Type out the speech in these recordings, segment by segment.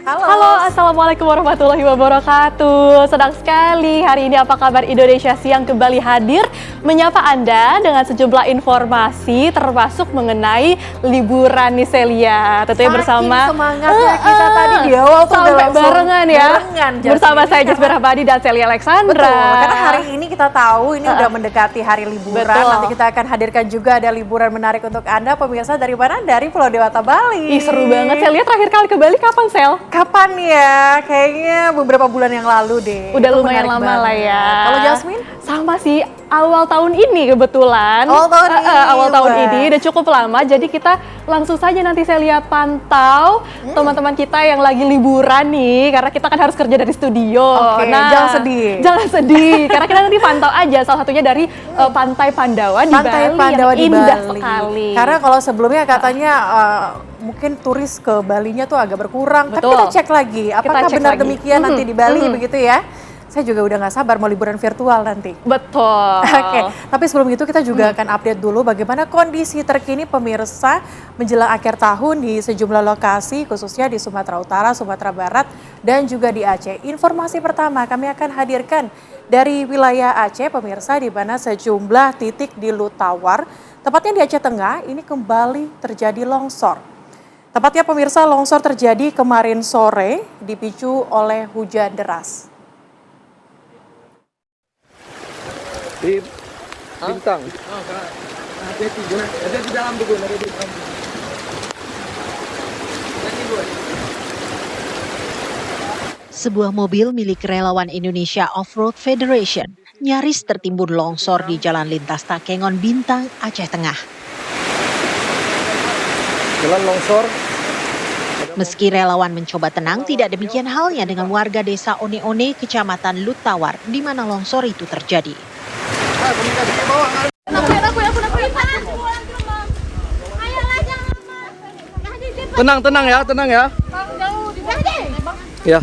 Halo, Assalamualaikum warahmatullahi wabarakatuh. Senang sekali hari ini Apa Kabar Indonesia Siang kembali hadir menyapa Anda dengan sejumlah informasi termasuk mengenai liburan nih Celia. Tentunya bersama semangatnya kita tadi di awal tuh sampai barengan ya. Bersama saya Jasmine Jasmine Rahmadi dan Celia Alexandra. Betul, karena hari ini kita tahu ini udah mendekati hari liburan. Betul. Nanti kita akan hadirkan juga ada liburan menarik untuk Anda pemirsa dari mana? Dari Pulau Dewata Bali. Ih, seru banget. Saya lihat terakhir kali ke Bali kapan, Sel? Kapan ya? Kayaknya beberapa bulan yang lalu deh. Udah Itu lumayan menarik lama banget. lah ya. Kalau Jasmine? Sama sih, awal tahun ini kebetulan. Awal tahun ini udah cukup lama, jadi kita langsung saja nanti saya lihat pantau teman-teman kita yang lagi liburan nih, karena kita kan harus kerja dari studio. Oke, jangan sedih. Jangan sedih, karena kita nanti pantau aja salah satunya dari Pantai Pandawa di Bali. Pandawa yang di indah Bali. sekali. Karena kalau sebelumnya katanya mungkin turis ke Balinya tuh agak berkurang. Betul. Tapi kita cek lagi, apakah cek benar lagi. demikian nanti di Bali begitu ya? Saya juga udah nggak sabar mau liburan virtual nanti. Betul. Oke, tapi sebelum itu kita juga akan update dulu bagaimana kondisi terkini pemirsa menjelang akhir tahun di sejumlah lokasi khususnya di Sumatera Utara, Sumatera Barat, dan juga di Aceh. Informasi pertama kami akan hadirkan dari wilayah Aceh pemirsa di mana sejumlah titik di Lutawar, tepatnya di Aceh Tengah, ini kembali terjadi longsor. Tepatnya pemirsa longsor terjadi kemarin sore dipicu oleh hujan deras. Di Bintang. Ada di dalam tuh, ada di dalam. Sebuah mobil milik relawan Indonesia Off-Road Federation nyaris tertimbun longsor di Jalan Lintas Takengon Bintang, Aceh Tengah. Jalan longsor. Meski relawan mencoba tenang, tidak demikian halnya dengan warga desa One-One, Kecamatan Lutawar, di mana longsor itu terjadi. Tenang ya. Ya.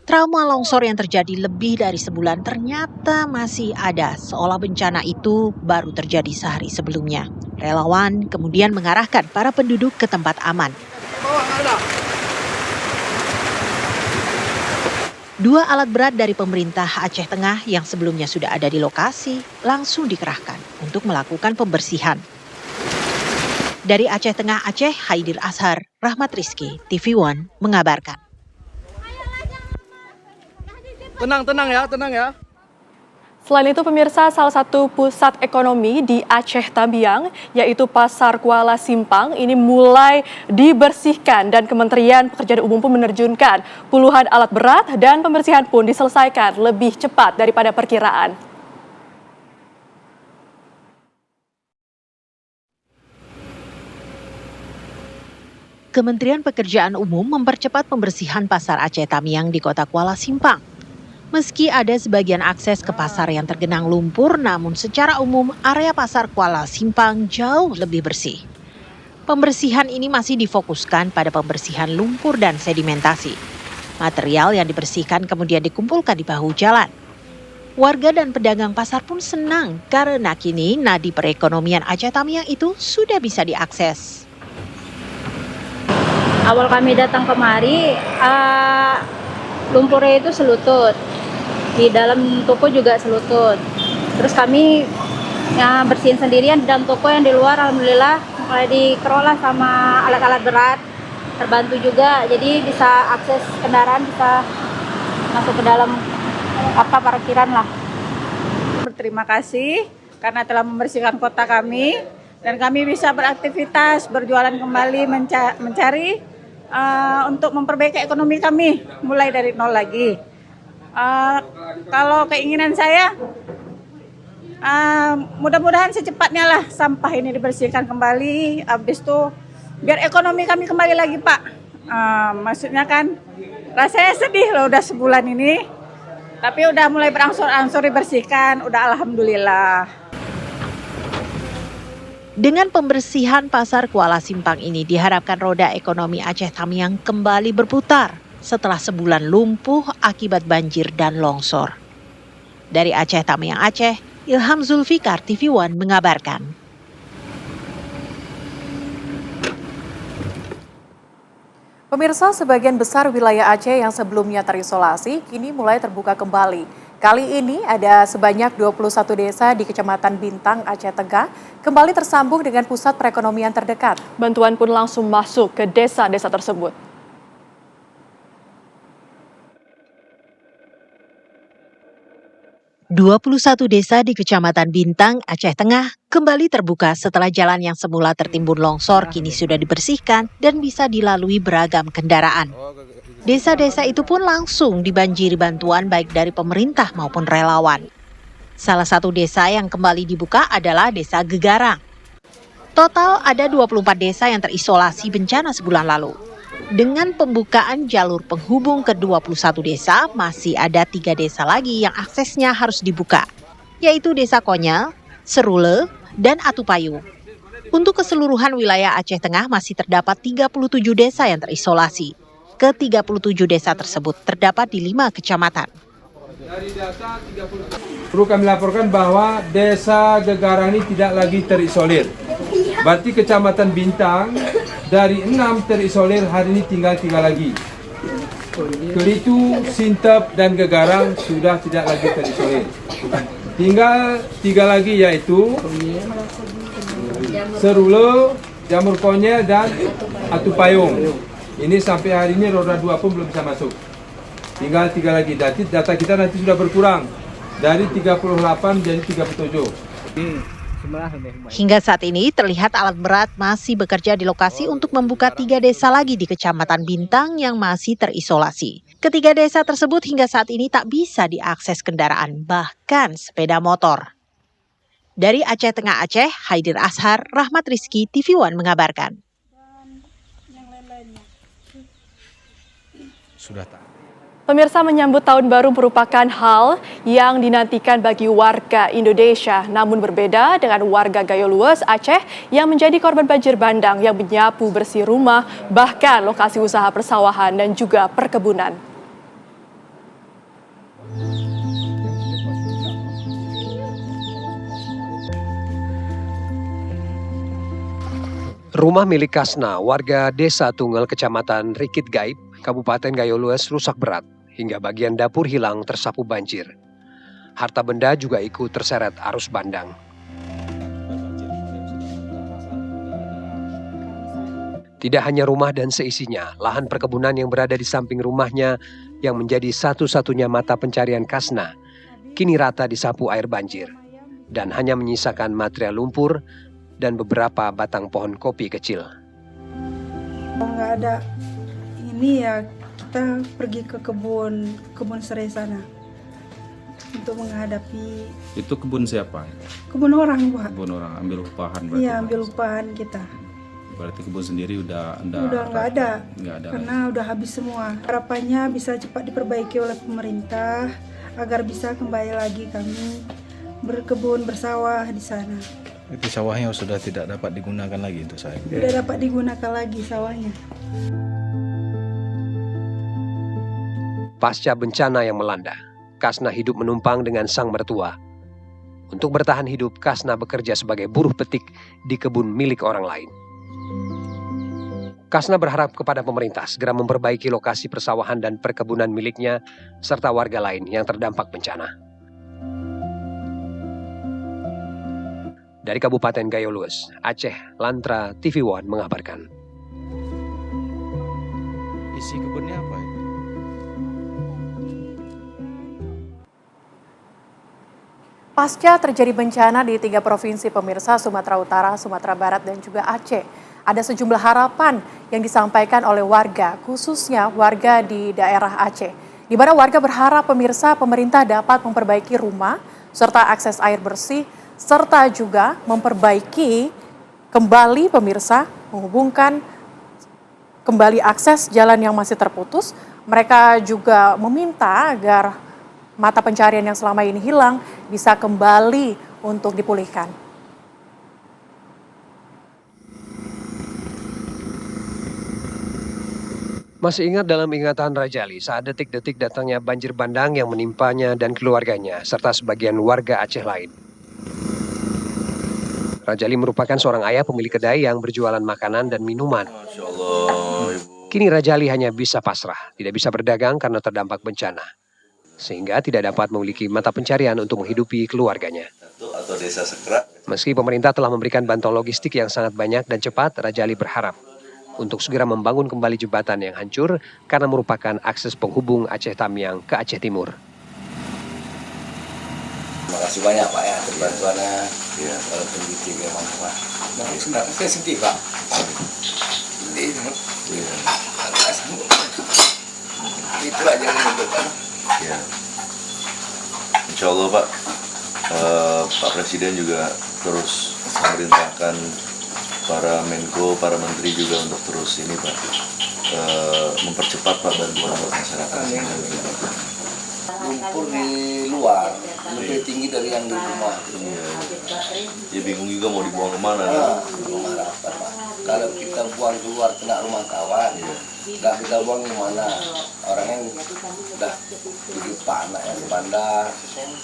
Trauma longsor yang terjadi lebih dari sebulan ternyata masih ada, seolah bencana itu baru terjadi sehari sebelumnya. Relawan kemudian mengarahkan para penduduk ke tempat aman. Dua alat berat dari pemerintah Aceh Tengah yang sebelumnya sudah ada di lokasi langsung dikerahkan untuk melakukan pembersihan. Dari Aceh Tengah Aceh, Haidir Ashar, Rahmat Rizky, TV One mengabarkan. Tenang ya. Selain itu pemirsa, salah satu pusat ekonomi di Aceh Tabiang, yaitu Pasar Kuala Simpang, ini mulai dibersihkan dan Kementerian Pekerjaan Umum pun menerjunkan puluhan alat berat dan pembersihan pun diselesaikan lebih cepat daripada perkiraan. Kementerian Pekerjaan Umum mempercepat pembersihan Pasar Aceh Tamiang di Kota Kuala Simpang. Meski ada sebagian akses ke pasar yang tergenang lumpur, namun secara umum area Pasar Kuala Simpang jauh lebih bersih. Pembersihan ini masih difokuskan pada pembersihan lumpur dan sedimentasi. Material yang dibersihkan kemudian dikumpulkan di bahu jalan. Warga dan pedagang pasar pun senang karena kini nadi perekonomian Aceh Tamiang itu sudah bisa diakses. Awal kami datang kemari, lumpurnya itu selutut. Di dalam toko juga selutut. Terus kami bersihin sendirian di dalam toko, yang di luar alhamdulillah mulai dikelola sama alat-alat berat. Terbantu juga, jadi bisa akses kendaraan, bisa masuk ke dalam parkiran lah. Berterima kasih karena telah membersihkan kota kami dan kami bisa beraktivitas, berjualan kembali, mencari untuk memperbaiki ekonomi kami mulai dari nol lagi. Kalau keinginan saya, mudah-mudahan secepatnya lah sampah ini dibersihkan kembali, habis itu biar ekonomi kami kembali lagi, Pak. Maksudnya kan rasanya sedih loh, udah sebulan ini, tapi udah mulai berangsur-angsur dibersihkan, udah alhamdulillah. Dengan pembersihan Pasar Kuala Simpang ini diharapkan roda ekonomi Aceh Tamiang kembali berputar setelah sebulan lumpuh akibat banjir dan longsor. Dari Aceh Tamiang Aceh, Ilham Zulfikar, TV One mengabarkan. Pemirsa, sebagian besar wilayah Aceh yang sebelumnya terisolasi kini mulai terbuka kembali. Kali ini ada sebanyak 21 desa di Kecamatan Bintang, Aceh Tengah kembali tersambung dengan pusat perekonomian terdekat. Bantuan pun langsung masuk ke desa-desa tersebut. "21 desa di Kecamatan Bintang, Aceh Tengah kembali terbuka setelah jalan yang semula tertimbun longsor kini sudah dibersihkan dan bisa dilalui beragam kendaraan. Desa-desa itu pun langsung dibanjiri bantuan baik dari pemerintah maupun relawan. Salah satu desa yang kembali dibuka adalah Desa Gegarang. Total ada 24 desa yang terisolasi bencana sebulan lalu. Dengan pembukaan jalur penghubung ke 21 desa, masih ada 3 desa lagi yang aksesnya harus dibuka, yaitu Desa Konyel, Serule, dan Atupayu. Untuk keseluruhan wilayah Aceh Tengah masih terdapat 37 desa yang terisolasi. Ke-37 desa tersebut terdapat di 5 kecamatan. Perlu kami laporkan bahwa Desa Gegarang ini tidak lagi terisolir. Berarti Kecamatan Bintang dari 6 terisolir hari ini tinggal 3 lagi. Kelitu, Sintep, dan Gegarang sudah tidak lagi terisolir. Tinggal 3 lagi yaitu Serule, Jamur Konyel, dan Atupayung. Ini sampai hari ini roda 2 pun belum bisa masuk. Tinggal 3 lagi. Data kita nanti sudah berkurang dari 38 jadi 37. Hingga saat ini terlihat alat berat masih bekerja di lokasi untuk membuka 3 desa lagi di Kecamatan Bintang yang masih terisolasi. Ketiga desa tersebut hingga saat ini tak bisa diakses kendaraan, bahkan sepeda motor. Dari Aceh Tengah Aceh, Haidir Ashar, Rahmat Rizky, TV One mengabarkan. Sudah tak. Pemirsa, menyambut tahun baru merupakan hal yang dinantikan bagi warga Indonesia. Namun berbeda dengan warga Gayo Lues, Aceh yang menjadi korban banjir bandang yang menyapu bersih rumah, bahkan lokasi usaha persawahan dan juga perkebunan. Rumah milik Kasna, warga Desa Tunggal, Kecamatan Rikit Gaib, Kabupaten Gayo Lues rusak berat hingga bagian dapur hilang tersapu banjir. Harta benda juga ikut terseret arus bandang. Tidak hanya rumah dan seisinya, lahan perkebunan yang berada di samping rumahnya yang menjadi satu-satunya mata pencarian Kasna, kini rata disapu air banjir dan hanya menyisakan material lumpur dan beberapa batang pohon kopi kecil. Nggak ada ini ya, kita pergi ke kebun serai sana untuk menghadapi. Itu kebun siapa? Kebun orang, Pak. Kebun orang, ambil upahan berarti. Iya, ambil upahan kita. Berarti kebun sendiri udah nggak ada. Nggak ada. Karena udah habis semua. Harapannya bisa cepat diperbaiki oleh pemerintah agar bisa kembali lagi kami berkebun bersawah di sana. Itu sawahnya sudah tidak dapat digunakan lagi untuk saya. Tidak dapat digunakan lagi sawahnya. Pasca bencana yang melanda, Kasna hidup menumpang dengan sang mertua. Untuk bertahan hidup, Kasna bekerja sebagai buruh petik di kebun milik orang lain. Kasna berharap kepada pemerintah segera memperbaiki lokasi persawahan dan perkebunan miliknya serta warga lain yang terdampak bencana. Dari Kabupaten Gayo Lues, Aceh, Lantra TV One mengabarkan. Isi kebunnya apa ya? Pasca terjadi bencana di 3 provinsi pemirsa, Sumatera Utara, Sumatera Barat, dan juga Aceh, ada sejumlah harapan yang disampaikan oleh warga, khususnya warga di daerah Aceh. Di mana warga berharap pemirsa pemerintah dapat memperbaiki rumah, serta akses air bersih, serta juga memperbaiki kembali pemirsa, menghubungkan kembali akses jalan yang masih terputus. Mereka juga meminta agar mata pencarian yang selama ini hilang bisa kembali untuk dipulihkan. Masih ingat dalam ingatan Rajali saat detik-detik datangnya banjir bandang yang menimpanya dan keluarganya, serta sebagian warga Aceh lain. Rajali merupakan seorang ayah pemilik kedai yang berjualan makanan dan minuman. Kini Rajali hanya bisa pasrah, tidak bisa berdagang karena terdampak bencana, sehingga tidak dapat memiliki mata pencarian untuk menghidupi keluarganya. Meski pemerintah telah memberikan bantuan logistik yang sangat banyak dan cepat, Rajali berharap untuk segera membangun kembali jembatan yang hancur karena merupakan akses penghubung Aceh Tamiang ke Aceh Timur. Terima kasih banyak Pak ya atas bantuannya. Ya. Walaupun gitu memang Pak. Nah, sebenarnya saya sedih Pak. Sedih. Itu aja yang membutuhkan. Ya. Insya Allah Pak, Pak Presiden juga terus memerintahkan para Menko, para Menteri juga untuk terus ini Pak, mempercepat Pak bantuan buat masyarakat. Lumpur di luar lebih tinggi dari yang di rumah. Iya. Ya bingung juga mau dibuang kemana. Kalau kita buang keluar kena rumah kawan, nggak kita buang kemana? Orangnya udah begitu panas ya di bandar.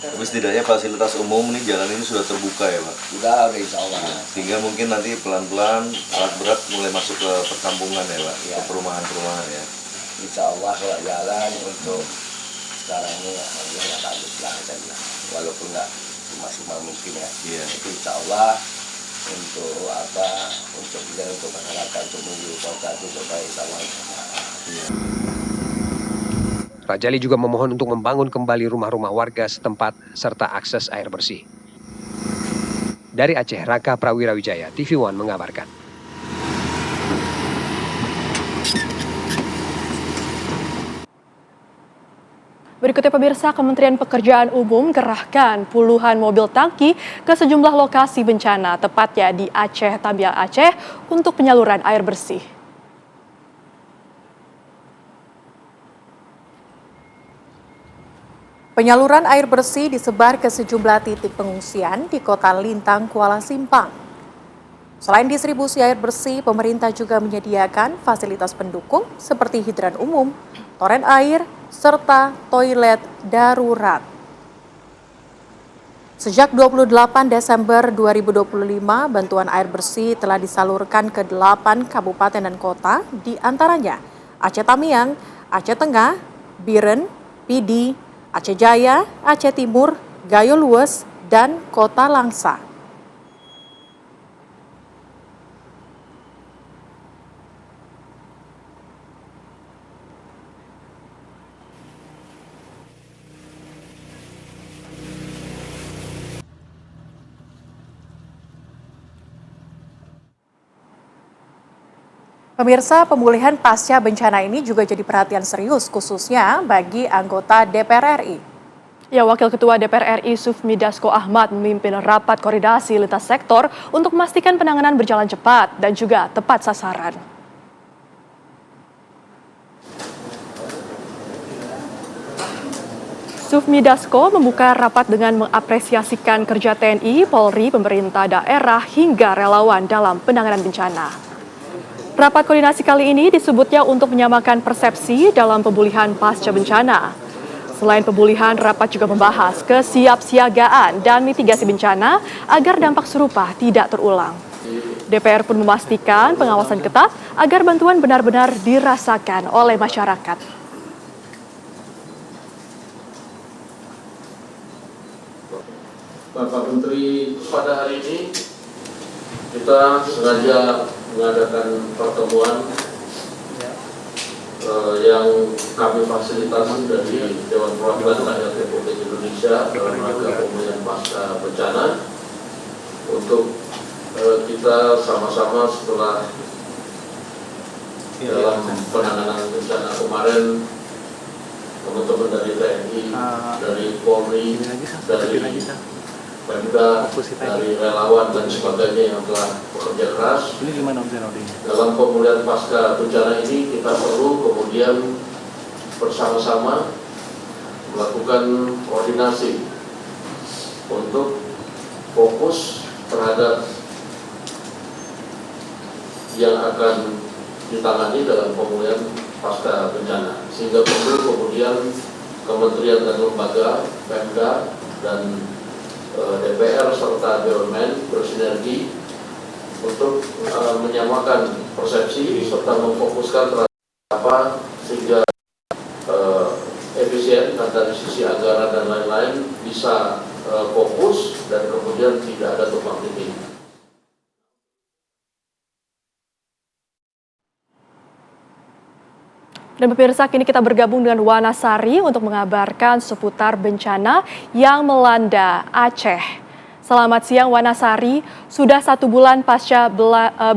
Tapi setidaknya fasilitas umum nih jalan ini sudah terbuka ya Pak. Udah insya Allah. Sehingga mungkin nanti pelan-pelan alat berat mulai masuk ke perkampungan ya Pak, ke perumahan-perumahan ya. Insya Allah kalau jalan untuk sekarang ini ya bagus lah saya bilang. Walaupun nggak maksimal mungkin ya. Iya. Itu insya Allah untuk apa? Untuk masyarakat, untuk menuju kota itu supaya insya Allah. Iya. Rajali juga memohon untuk membangun kembali rumah-rumah warga setempat serta akses air bersih. Dari Aceh, Raka Prawirawijaya, TV One mengabarkan. Berikutnya pemirsa, Kementerian Pekerjaan Umum kerahkan puluhan mobil tangki ke sejumlah lokasi bencana, tepatnya di Aceh Tamiang Aceh untuk penyaluran air bersih. Penyaluran air bersih disebar ke sejumlah titik pengungsian di Kota Lintang, Kuala Simpang. Selain distribusi air bersih, pemerintah juga menyediakan fasilitas pendukung seperti hidran umum, toren air, serta toilet darurat. Sejak 28 Desember 2025, bantuan air bersih telah disalurkan ke 8 kabupaten dan kota, di antaranya Aceh Tamiang, Aceh Tengah, Biren, Pidi, Aceh Jaya, Aceh Timur, Gayo Lues, dan Kota Langsa. Pemirsa, pemulihan pasca bencana ini juga jadi perhatian serius khususnya bagi anggota DPR RI. Ya, Wakil Ketua DPR RI Sufmi Dasko Ahmad memimpin rapat koordinasi lintas sektor untuk memastikan penanganan berjalan cepat dan juga tepat sasaran. Sufmi Dasko membuka rapat dengan mengapresiasikan kerja TNI, Polri, pemerintah daerah hingga relawan dalam penanganan bencana. Rapat koordinasi kali ini disebutnya untuk menyamakan persepsi dalam pemulihan pasca bencana. Selain pemulihan, rapat juga membahas kesiapsiagaan dan mitigasi bencana agar dampak serupa tidak terulang. DPR pun memastikan pengawasan ketat agar bantuan benar-benar dirasakan oleh masyarakat. Bapak Menteri, pada hari ini kita sengaja mengadakan pertemuan yang kami fasilitasi dari Dewan Perwakilan Rakyat Republik Indonesia dalam rangka pemulihan pasca bencana untuk kita sama-sama setelah dalam penanganan bencana kemarin teman-teman dari TNI, dari Polri, dari Pemda, dari relawan dan sebagainya yang telah bekerja keras. Dalam pemulihan pasca bencana ini kita perlu kemudian bersama-sama melakukan koordinasi untuk fokus terhadap yang akan ditangani dalam pemulihan pasca bencana, sehingga perlu kemudian kementerian dan lembaga, Pemda dan DPR serta BUMN bersinergi untuk menyamakan persepsi serta memfokuskan apa sehingga efisien dari sisi anggaran dan lain-lain bisa fokus dan kemudian tidak ada tumpang tindih. Dan pemirsa, kini kita bergabung dengan Wanasari untuk mengabarkan seputar bencana yang melanda Aceh. Selamat siang Wanasari, sudah 1 bulan pasca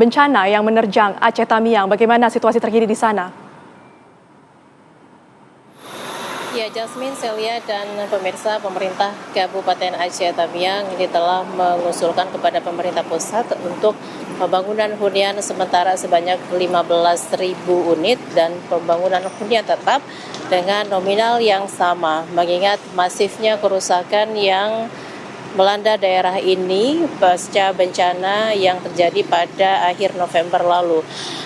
bencana yang menerjang Aceh Tamiang. Bagaimana situasi terkini di sana? Ya, Jasmine, Celia, dan pemirsa, pemerintah Kabupaten Aceh Tamiang ini telah mengusulkan kepada pemerintah pusat untuk pembangunan hunian sementara sebanyak 15.000 unit dan pembangunan hunian tetap dengan nominal yang sama, mengingat masifnya kerusakan yang melanda daerah ini pasca bencana yang terjadi pada akhir November lalu.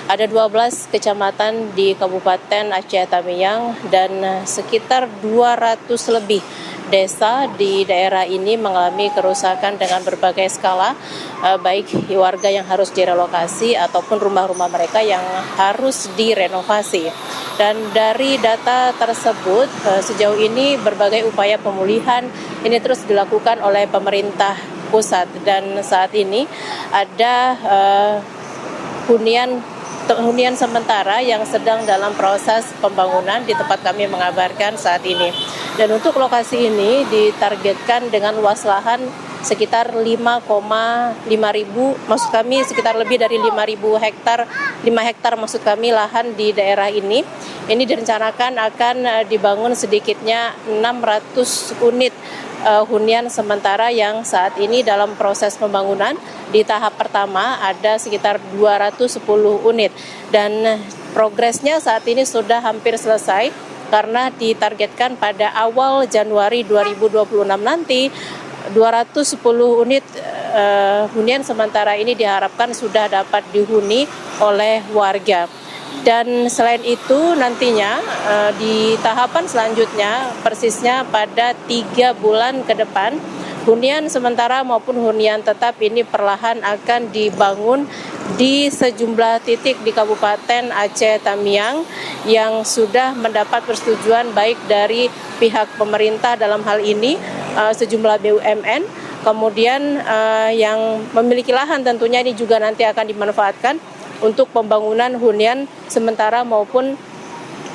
Ada 12 kecamatan di Kabupaten Aceh Tamiang dan sekitar 200 lebih desa di daerah ini mengalami kerusakan dengan berbagai skala, baik warga yang harus direlokasi ataupun rumah-rumah mereka yang harus direnovasi. Dan dari data tersebut, sejauh ini berbagai upaya pemulihan ini terus dilakukan oleh pemerintah pusat, dan saat ini ada hunian sementara yang sedang dalam proses pembangunan di tempat kami mengabarkan saat ini. Dan untuk lokasi ini ditargetkan dengan luas lahan sekitar 5,5 ribu, maksud kami sekitar lebih dari 5.000 hektar, 5 hektar maksud kami lahan di daerah ini. Ini direncanakan akan dibangun sedikitnya 600 unit hunian sementara yang saat ini dalam proses pembangunan. Di tahap pertama ada sekitar 210 unit dan progresnya saat ini sudah hampir selesai karena ditargetkan pada awal Januari 2026 nanti 210 unit hunian sementara ini diharapkan sudah dapat dihuni oleh warga. Dan selain itu nantinya di tahapan selanjutnya persisnya pada 3 bulan ke depan hunian sementara maupun hunian tetap ini perlahan akan dibangun di sejumlah titik di Kabupaten Aceh Tamiang yang sudah mendapat persetujuan baik dari pihak pemerintah dalam hal ini sejumlah BUMN, kemudian yang memiliki lahan tentunya ini juga nanti akan dimanfaatkan untuk pembangunan hunian sementara maupun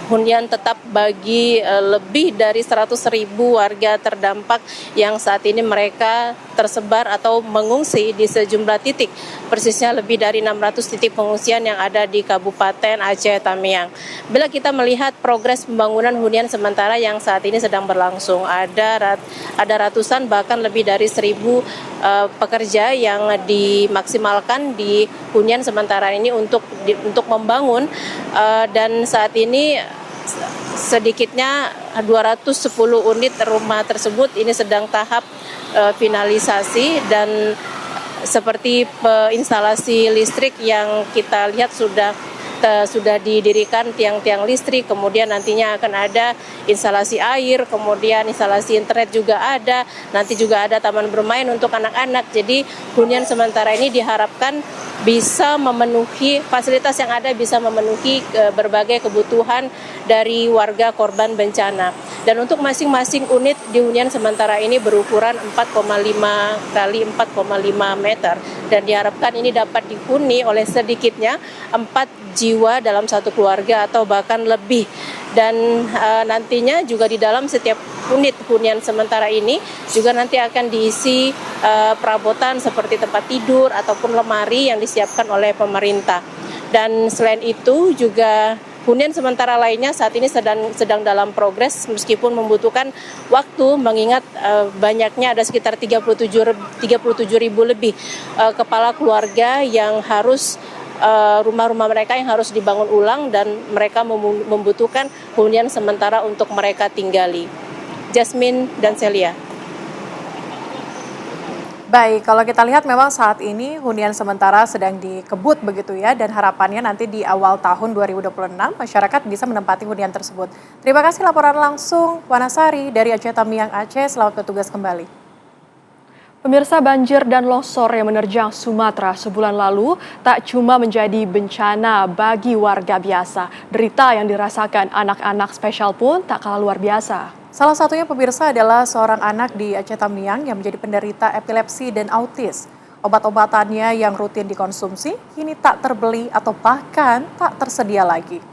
hunian tetap bagi lebih dari 100.000 warga terdampak yang saat ini mereka tersebar atau mengungsi di sejumlah titik. Persisnya lebih dari 600 titik pengungsian yang ada di Kabupaten Aceh Tamiang. Bila kita melihat progres pembangunan hunian sementara yang saat ini sedang berlangsung, ada ratusan bahkan lebih dari 1.000 pekerja yang dimaksimalkan di hunian sementara ini untuk membangun dan saat ini sedikitnya 210 unit rumah tersebut ini sedang tahap finalisasi dan seperti instalasi listrik yang kita lihat sudah didirikan tiang-tiang listrik, kemudian nantinya akan ada instalasi air, kemudian instalasi internet juga ada, nanti juga ada taman bermain untuk anak-anak. Jadi hunian sementara ini diharapkan bisa memenuhi fasilitas yang ada, bisa memenuhi berbagai kebutuhan dari warga korban bencana. Dan untuk masing-masing unit di hunian sementara ini berukuran 4,5 kali 4,5 meter dan diharapkan ini dapat dihuni oleh sedikitnya 4 jiwa dalam satu keluarga atau bahkan lebih. Dan nantinya juga di dalam setiap unit hunian sementara ini juga nanti akan diisi perabotan seperti tempat tidur ataupun lemari yang disiapkan oleh pemerintah. Dan selain itu juga hunian sementara lainnya saat ini sedang dalam progres meskipun membutuhkan waktu mengingat banyaknya ada sekitar 37.000 lebih kepala keluarga yang harus rumah-rumah mereka yang harus dibangun ulang dan mereka membutuhkan hunian sementara untuk mereka tinggali. Jasmine dan Celia. Baik, kalau kita lihat memang saat ini hunian sementara sedang dikebut begitu ya, dan harapannya nanti di awal tahun 2026 masyarakat bisa menempati hunian tersebut. Terima kasih laporan langsung Wanasari dari Aceh Tamiang Aceh, selamat bertugas kembali. Pemirsa, banjir dan longsor yang menerjang Sumatera sebulan lalu tak cuma menjadi bencana bagi warga biasa. Derita yang dirasakan anak-anak spesial pun tak kalah luar biasa. Salah satunya pemirsa adalah seorang anak di Aceh Tamiang yang menjadi penderita epilepsi dan autis. Obat-obatannya yang rutin dikonsumsi kini tak terbeli atau bahkan tak tersedia lagi.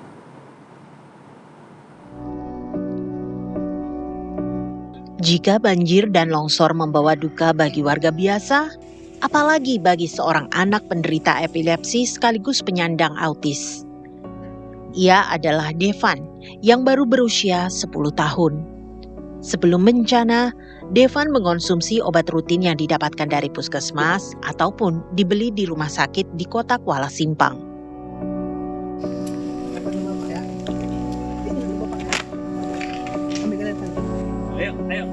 Jika banjir dan longsor membawa duka bagi warga biasa, apalagi bagi seorang anak penderita epilepsi sekaligus penyandang autis. Ia adalah Devan yang baru berusia 10 tahun. Sebelum bencana, Devan mengonsumsi obat rutin yang didapatkan dari puskesmas ataupun dibeli di rumah sakit di kota Kuala Simpang. Ayo.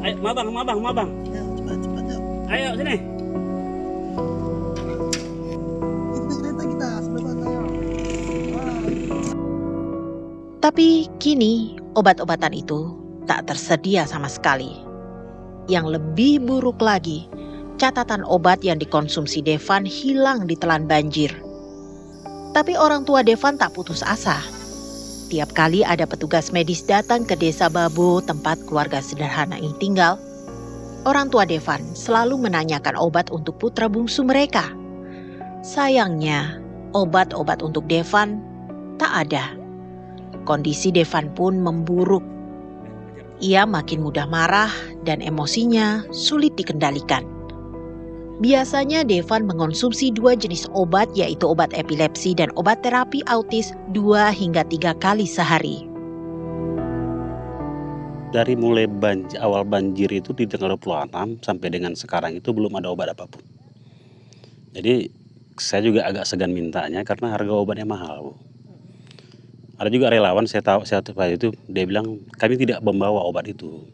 Ayo, mabang. Ayo, sini. Tapi kini obat-obatan itu tak tersedia sama sekali. Yang lebih buruk lagi, catatan obat yang dikonsumsi Devan hilang ditelan banjir. Tapi orang tua Devan tak putus asa. Tiap kali ada petugas medis datang ke desa Babo tempat keluarga sederhana ini tinggal, orang tua Devan selalu menanyakan obat untuk putra bungsu mereka. Sayangnya, obat-obat untuk Devan tak ada. Kondisi Devan pun memburuk. Ia makin mudah marah dan emosinya sulit dikendalikan. Biasanya Devan mengonsumsi 2 jenis obat, yaitu obat epilepsi dan obat terapi autis 2 hingga 3 kali sehari. Dari mulai awal banjir itu di tanggal 26 sampai dengan sekarang itu belum ada obat apapun. Jadi saya juga agak segan mintanya karena harga obatnya mahal, Bu. Ada juga relawan saya tahu itu dia bilang kami tidak membawa obat itu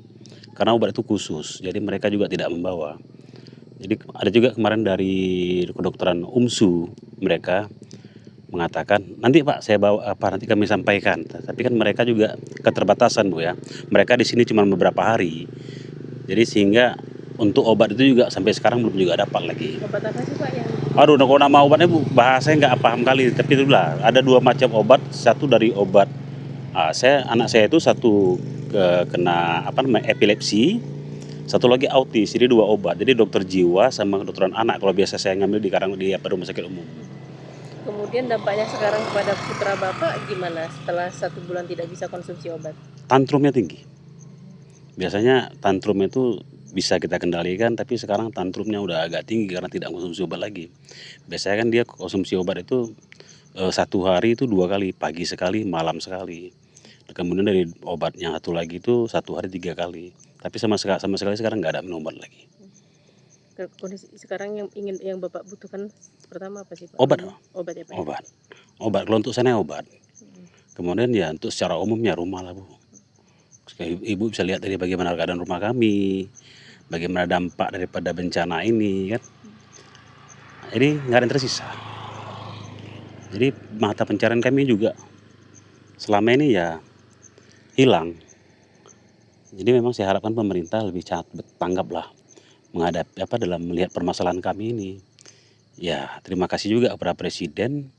karena obat itu khusus, jadi mereka juga tidak membawa. Jadi ada juga kemarin dari kedokteran UMSU mereka mengatakan nanti Pak saya bawa nanti kami sampaikan. Tapi kan mereka juga keterbatasan, Bu ya. Mereka di sini cuma beberapa hari. Jadi sehingga untuk obat itu juga sampai sekarang belum juga dapat lagi. Obat apa sih Pak yang? Aduh, kalau nama obatnya Bu bahasanya nggak paham kali. Tapi itulah ada 2 macam obat. Satu dari obat anak saya itu satu kena epilepsi. Satu lagi autis, jadi 2 obat. Jadi dokter jiwa sama kedokteran anak kalau biasa saya ngambil di rumah sakit umum. Kemudian dampaknya sekarang kepada putra Bapak gimana setelah 1 bulan tidak bisa konsumsi obat? Tantrumnya tinggi. Biasanya tantrum itu bisa kita kendalikan, tapi sekarang tantrumnya udah agak tinggi karena tidak konsumsi obat lagi. Biasanya kan dia konsumsi obat itu 1 hari itu 2 kali, pagi sekali, malam sekali. Kemudian dari obat yang satu lagi itu 1 hari 3 kali. Tapi sama sekali sekarang nggak ada minum obat lagi. Kondisi sekarang yang Bapak butuhkan pertama apa sih Pak? Obat. Obat ya Pak? Obat. Kalau untuk sana obat. Kemudian ya untuk secara umumnya rumah lah, Bu. Ibu bisa lihat dari bagaimana keadaan rumah kami, bagaimana dampak daripada bencana ini kan. Jadi nggak ada yang tersisa. Jadi mata pencarian kami juga selama ini ya hilang. Jadi memang saya harapkan pemerintah lebih tanggap lah menghadapi dalam melihat permasalahan kami ini. Ya, terima kasih juga kepada Presiden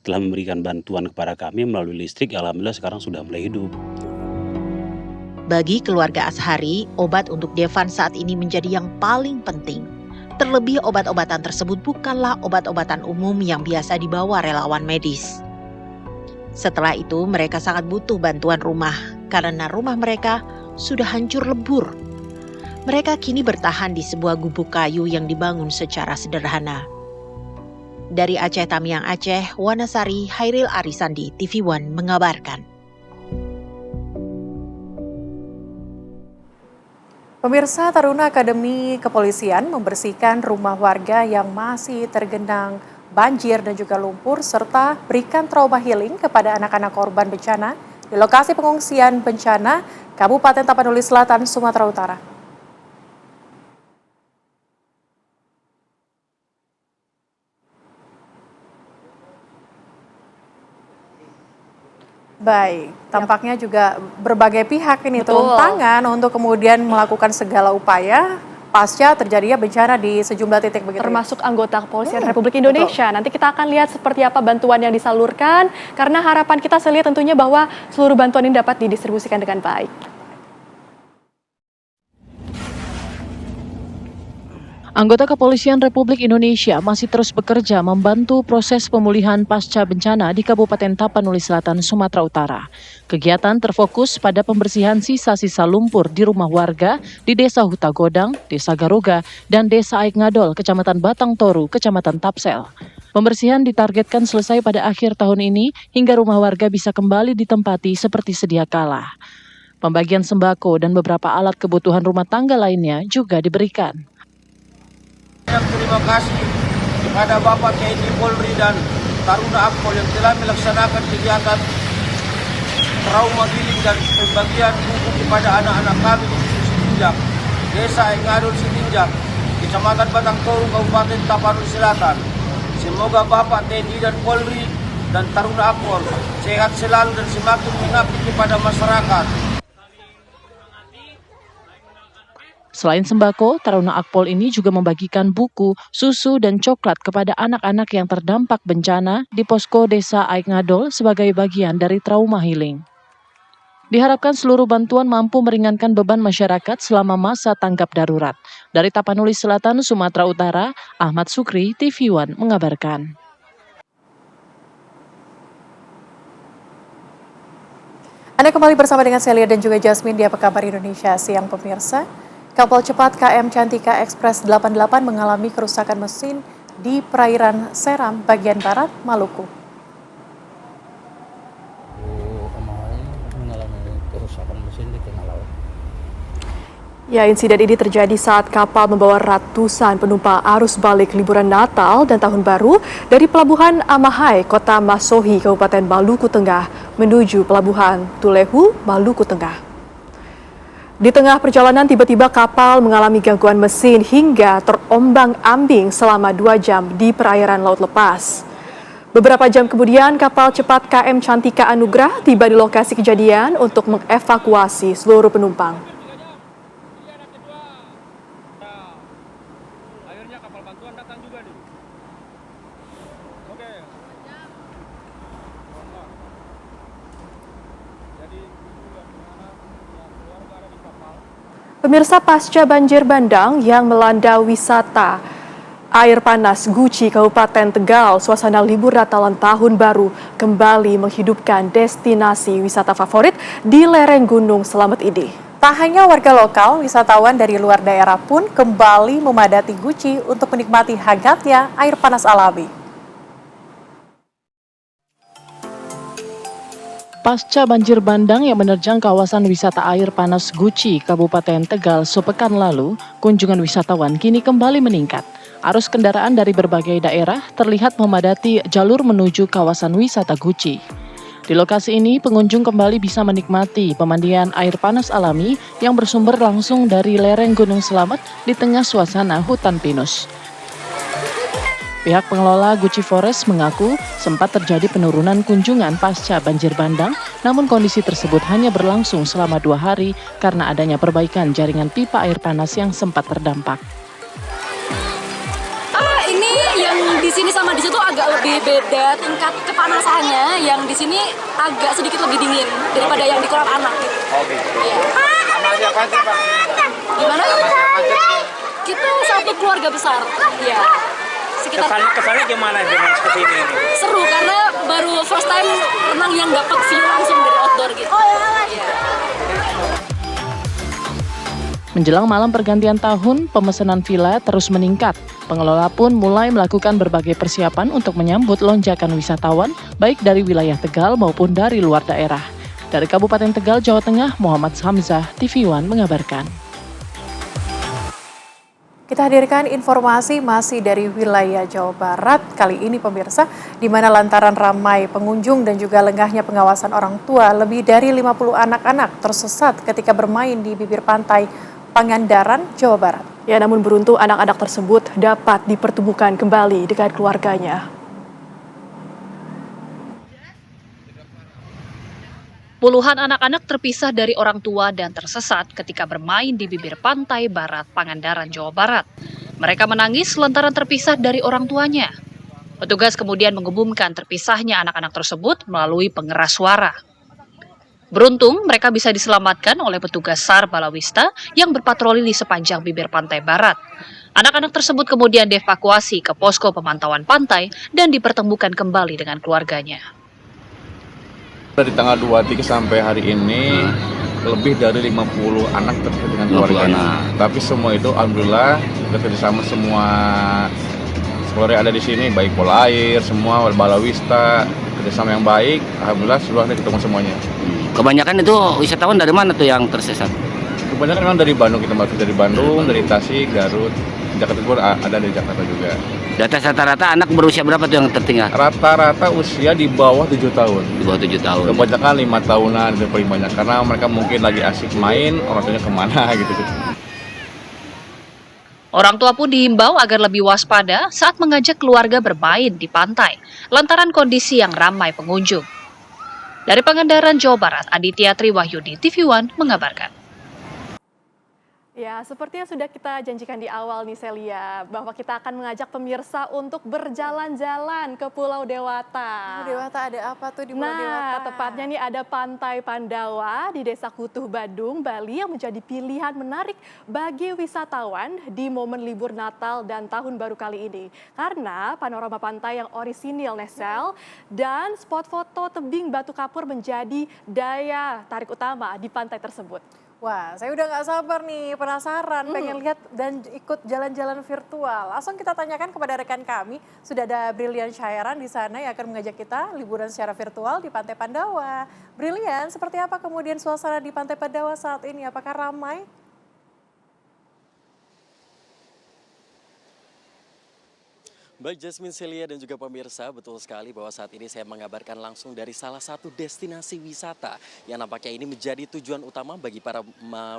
telah memberikan bantuan kepada kami melalui listrik. Alhamdulillah sekarang sudah mulai hidup. Bagi keluarga Ashari, obat untuk Devan saat ini menjadi yang paling penting. Terlebih obat-obatan tersebut bukanlah obat-obatan umum yang biasa dibawa relawan medis. Setelah itu mereka sangat butuh bantuan rumah karena rumah mereka sudah hancur lebur. Mereka kini bertahan di sebuah gubuk kayu yang dibangun secara sederhana. Dari Aceh Tamiang Aceh, Wanasari Hairil Arisandi, TV One mengabarkan. Pemirsa, Taruna Akademi Kepolisian membersihkan rumah warga yang masih tergenang banjir dan juga lumpur, serta berikan trauma healing kepada anak-anak korban bencana di lokasi pengungsian bencana Kabupaten Tapanuli Selatan, Sumatera Utara. Baik, tampaknya juga berbagai pihak ini turun tangan untuk kemudian melakukan segala upaya pasca terjadinya bencana di sejumlah titik begitu. Termasuk anggota Kepolisian Republik Indonesia. Nanti kita akan lihat seperti apa bantuan yang disalurkan, karena harapan kita saya lihat tentunya bahwa seluruh bantuan ini dapat didistribusikan dengan baik. Anggota Kepolisian Republik Indonesia masih terus bekerja membantu proses pemulihan pasca bencana di Kabupaten Tapanuli Selatan, Sumatera Utara. Kegiatan terfokus pada pembersihan sisa-sisa lumpur di rumah warga di Desa Huta Godang, Desa Garuga, dan Desa Aik Ngadol, Kecamatan Batang Toru, Kecamatan Tapsel. Pembersihan ditargetkan selesai pada akhir tahun ini hingga rumah warga bisa kembali ditempati seperti sedia kala. Pembagian sembako dan beberapa alat kebutuhan rumah tangga lainnya juga diberikan. Terima kasih kepada Bapak TNI Polri dan Taruna Akpol yang telah melaksanakan kegiatan trauma healing dan pembagian buku kepada anak-anak kami di Sitinjak, Desa Engadul Sitinjak, Kecamatan Batang Toru, Kabupaten Tapanuli Selatan. Semoga Bapak TNI dan Polri dan Taruna Akpol sehat selalu dan semakin mengabdi kepada masyarakat. Selain sembako, Taruna Akpol ini juga membagikan buku, susu, dan coklat kepada anak-anak yang terdampak bencana di posko Desa Aik Ngadol sebagai bagian dari trauma healing. Diharapkan seluruh bantuan mampu meringankan beban masyarakat selama masa tanggap darurat. Dari Tapanuli Selatan, Sumatera Utara, Ahmad Sukri, TV One mengabarkan. Anda kembali bersama dengan Celia dan juga Jasmine di Apa Kabar Indonesia Siang pemirsa. Kapal cepat KM Cantika Express 88 mengalami kerusakan mesin di perairan Seram, bagian barat, Maluku. Mengalami kerusakan mesin di tengah laut. Ya, insiden ini terjadi saat kapal membawa ratusan penumpang arus balik liburan Natal dan Tahun Baru dari Pelabuhan Amahai, Kota Masohi, Kabupaten Maluku Tengah, menuju Pelabuhan Tulehu, Maluku Tengah. Di tengah perjalanan, tiba-tiba kapal mengalami gangguan mesin hingga terombang-ambing selama 2 jam di perairan Laut Lepas. Beberapa jam kemudian, kapal cepat KM Cantika Anugrah tiba di lokasi kejadian untuk mengevakuasi seluruh penumpang. Akhirnya kapal bantuan datang juga nih. Oke. Jadi Pemirsa, pasca banjir bandang yang melanda wisata air panas Guci, Kabupaten Tegal, suasana libur Natalan Tahun Baru kembali menghidupkan destinasi wisata favorit di lereng Gunung Slamet ini. Tak hanya warga lokal, wisatawan dari luar daerah pun kembali memadati Guci untuk menikmati hangatnya air panas alami. Pasca banjir bandang yang menerjang kawasan wisata air panas Guci, Kabupaten Tegal sepekan lalu, kunjungan wisatawan kini kembali meningkat. Arus kendaraan dari berbagai daerah terlihat memadati jalur menuju kawasan wisata Guci. Di lokasi ini, pengunjung kembali bisa menikmati pemandian air panas alami yang bersumber langsung dari lereng Gunung Slamet di tengah suasana hutan pinus. Pihak pengelola Guci Forest mengaku sempat terjadi penurunan kunjungan pasca banjir bandang, namun kondisi tersebut hanya berlangsung selama 2 hari karena adanya perbaikan jaringan pipa air panas yang sempat terdampak. Ini yang di sini sama di situ agak lebih beda tingkat kepanasannya, yang di sini agak sedikit lebih dingin daripada yang di kolam anak gitu. Oh gitu. Iya. Sama siapa aja, Pak? Gimana? Sama siapa aja? Kita satu keluarga besar. Iya. Kesannya gimana dengan seperti ini? Seru karena baru first time renang yang dapat view langsung dari outdoor gitu. Iya. Menjelang malam pergantian tahun, pemesanan villa terus meningkat. Pengelola pun mulai melakukan berbagai persiapan untuk menyambut lonjakan wisatawan, baik dari wilayah Tegal maupun dari luar daerah. Dari Kabupaten Tegal, Jawa Tengah, Muhammad Hamzah, TV One mengabarkan. Kita hadirkan informasi masih dari wilayah Jawa Barat. Kali ini pemirsa, di mana lantaran ramai pengunjung dan juga lengahnya pengawasan orang tua, lebih dari 50 anak-anak tersesat ketika bermain di bibir pantai Pangandaran, Jawa Barat. Ya, namun beruntung anak-anak tersebut dapat dipertemukan kembali dengan keluarganya. Puluhan anak-anak terpisah dari orang tua dan tersesat ketika bermain di bibir pantai barat Pangandaran, Jawa Barat. Mereka menangis lantaran terpisah dari orang tuanya. Petugas kemudian mengumumkan terpisahnya anak-anak tersebut melalui pengeras suara. Beruntung, mereka bisa diselamatkan oleh petugas SAR Balawista yang berpatroli di sepanjang bibir pantai barat. Anak-anak tersebut kemudian dievakuasi ke posko pemantauan pantai dan dipertemukan kembali dengan keluarganya. Dari tanggal 23 sampai hari ini lebih dari 50 anak terkait dengan keluarganya. Tapi semua itu alhamdulillah bekerjasama semua keluarga ada di sini, baik Polair, semua Balawista, kerjasama yang baik. Alhamdulillah sudah ketemu semuanya. Kebanyakan itu wisatawan dari mana tuh yang tersesat? Kebanyakan memang dari Bandung, kita masuk dari Bandung, dari Tasik, Garut, Jakarta Timur ada dari Jakarta juga. Data rata-rata anak berusia berapa tuh yang tertinggal? Rata-rata usia di bawah 7 tahun. Di bawah 7 tahun. Kebanyakan 5 tahunan itu paling banyak karena mereka mungkin lagi asik main, orang tuanya kemana gitu. Orang tua pun dihimbau agar lebih waspada saat mengajak keluarga bermain di pantai, lantaran kondisi yang ramai pengunjung. Dari Pangandaran, Jawa Barat, Aditya Triwahyudi, TV One mengabarkan. Ya, seperti yang sudah kita janjikan di awal nih Celia, bahwa kita akan mengajak pemirsa untuk berjalan-jalan ke Pulau Dewata. Pulau Dewata ada apa tuh di Pulau Dewata? Nah, tepatnya nih ada Pantai Pandawa di Desa Kutuh, Badung, Bali yang menjadi pilihan menarik bagi wisatawan di momen libur Natal dan Tahun Baru kali ini. Karena panorama pantai yang orisinil Nesel dan spot foto tebing batu kapur menjadi daya tarik utama di pantai tersebut. Wah, saya udah nggak sabar nih, penasaran, pengen lihat dan ikut jalan-jalan virtual. Langsung kita tanyakan kepada rekan kami, sudah ada Brilian Syairan di sana yang akan mengajak kita liburan secara virtual di Pantai Pandawa. Brilian, seperti apa kemudian suasana di Pantai Pandawa saat ini? Apakah ramai? Baik Jasmine, Celia dan juga pemirsa, betul sekali bahwa saat ini saya mengabarkan langsung dari salah satu destinasi wisata yang nampaknya ini menjadi tujuan utama bagi para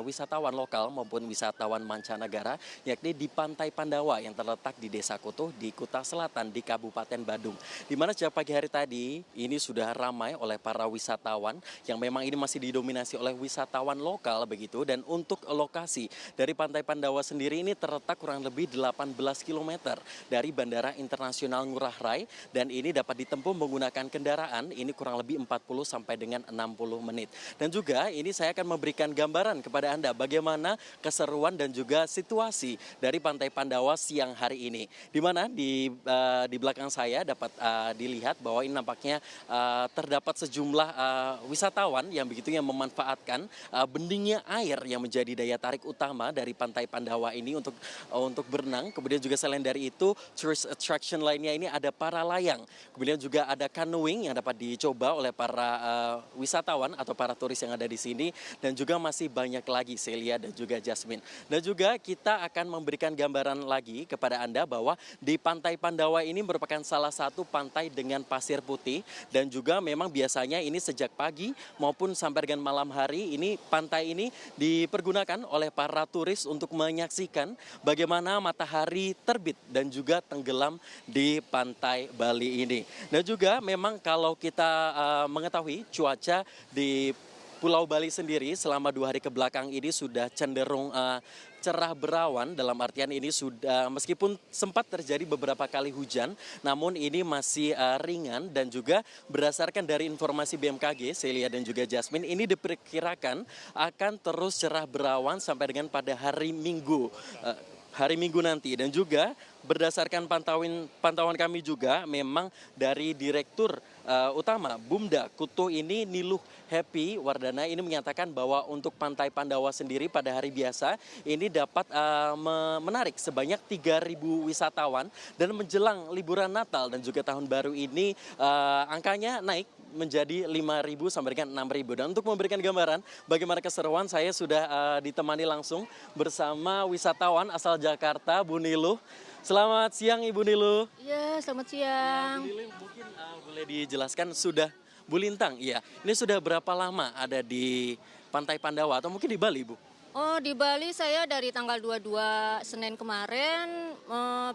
wisatawan lokal maupun wisatawan mancanegara, yakni di Pantai Pandawa yang terletak di Desa Kutuh di Kuta Selatan di Kabupaten Badung. Di mana sejak pagi hari tadi ini sudah ramai oleh para wisatawan yang memang ini masih didominasi oleh wisatawan lokal begitu, dan untuk lokasi dari Pantai Pandawa sendiri ini terletak kurang lebih 18 km dari Bandara Internasional Ngurah Rai, dan ini dapat ditempuh menggunakan kendaraan ini kurang lebih 40 sampai dengan 60 menit. Dan juga ini saya akan memberikan gambaran kepada Anda bagaimana keseruan dan juga situasi dari Pantai Pandawa siang hari ini. Di mana di belakang saya dapat dilihat bahwa ini nampaknya terdapat sejumlah wisatawan yang begitu yang memanfaatkan beningnya air yang menjadi daya tarik utama dari Pantai Pandawa ini untuk berenang. Kemudian juga selain dari itu tourist attraction lainnya ini ada para layang, kemudian juga ada canoeing yang dapat dicoba oleh para wisatawan atau para turis yang ada di sini, dan juga masih banyak lagi Celia dan juga Jasmine. Dan juga kita akan memberikan gambaran lagi kepada Anda bahwa di Pantai Pandawa ini merupakan salah satu pantai dengan pasir putih, dan juga memang biasanya ini sejak pagi maupun sampai dengan malam hari ini pantai ini dipergunakan oleh para turis untuk menyaksikan bagaimana matahari terbit dan juga tenggelam di pantai Bali ini. Dan juga memang kalau kita mengetahui cuaca di Pulau Bali sendiri selama 2 hari kebelakang ini sudah cenderung cerah berawan, dalam artian ini sudah meskipun sempat terjadi beberapa kali hujan, namun ini masih ringan, dan juga berdasarkan dari informasi BMKG, Celia dan juga Jasmine, ini diperkirakan akan terus cerah berawan sampai dengan pada hari Minggu nanti. Dan juga berdasarkan pantauan kami juga memang dari Direktur Utama Bumda Kutuh ini Niluh Happy Wardana ini menyatakan bahwa untuk Pantai Pandawa sendiri pada hari biasa ini dapat menarik sebanyak 3.000 wisatawan, dan menjelang liburan Natal dan juga Tahun Baru ini angkanya naik menjadi 5.000 sampai dengan 6.000. Dan untuk memberikan gambaran bagaimana keseruan, saya sudah ditemani langsung bersama wisatawan asal Jakarta, Bu Niluh. Selamat siang Ibu Niluh. Iya, selamat siang. Bu Niluh, mungkin boleh dijelaskan sudah, Bu Lintang, iya. Ini sudah berapa lama ada di Pantai Pandawa atau mungkin di Bali, Bu? Oh, di Bali saya dari tanggal 22 Senin kemarin,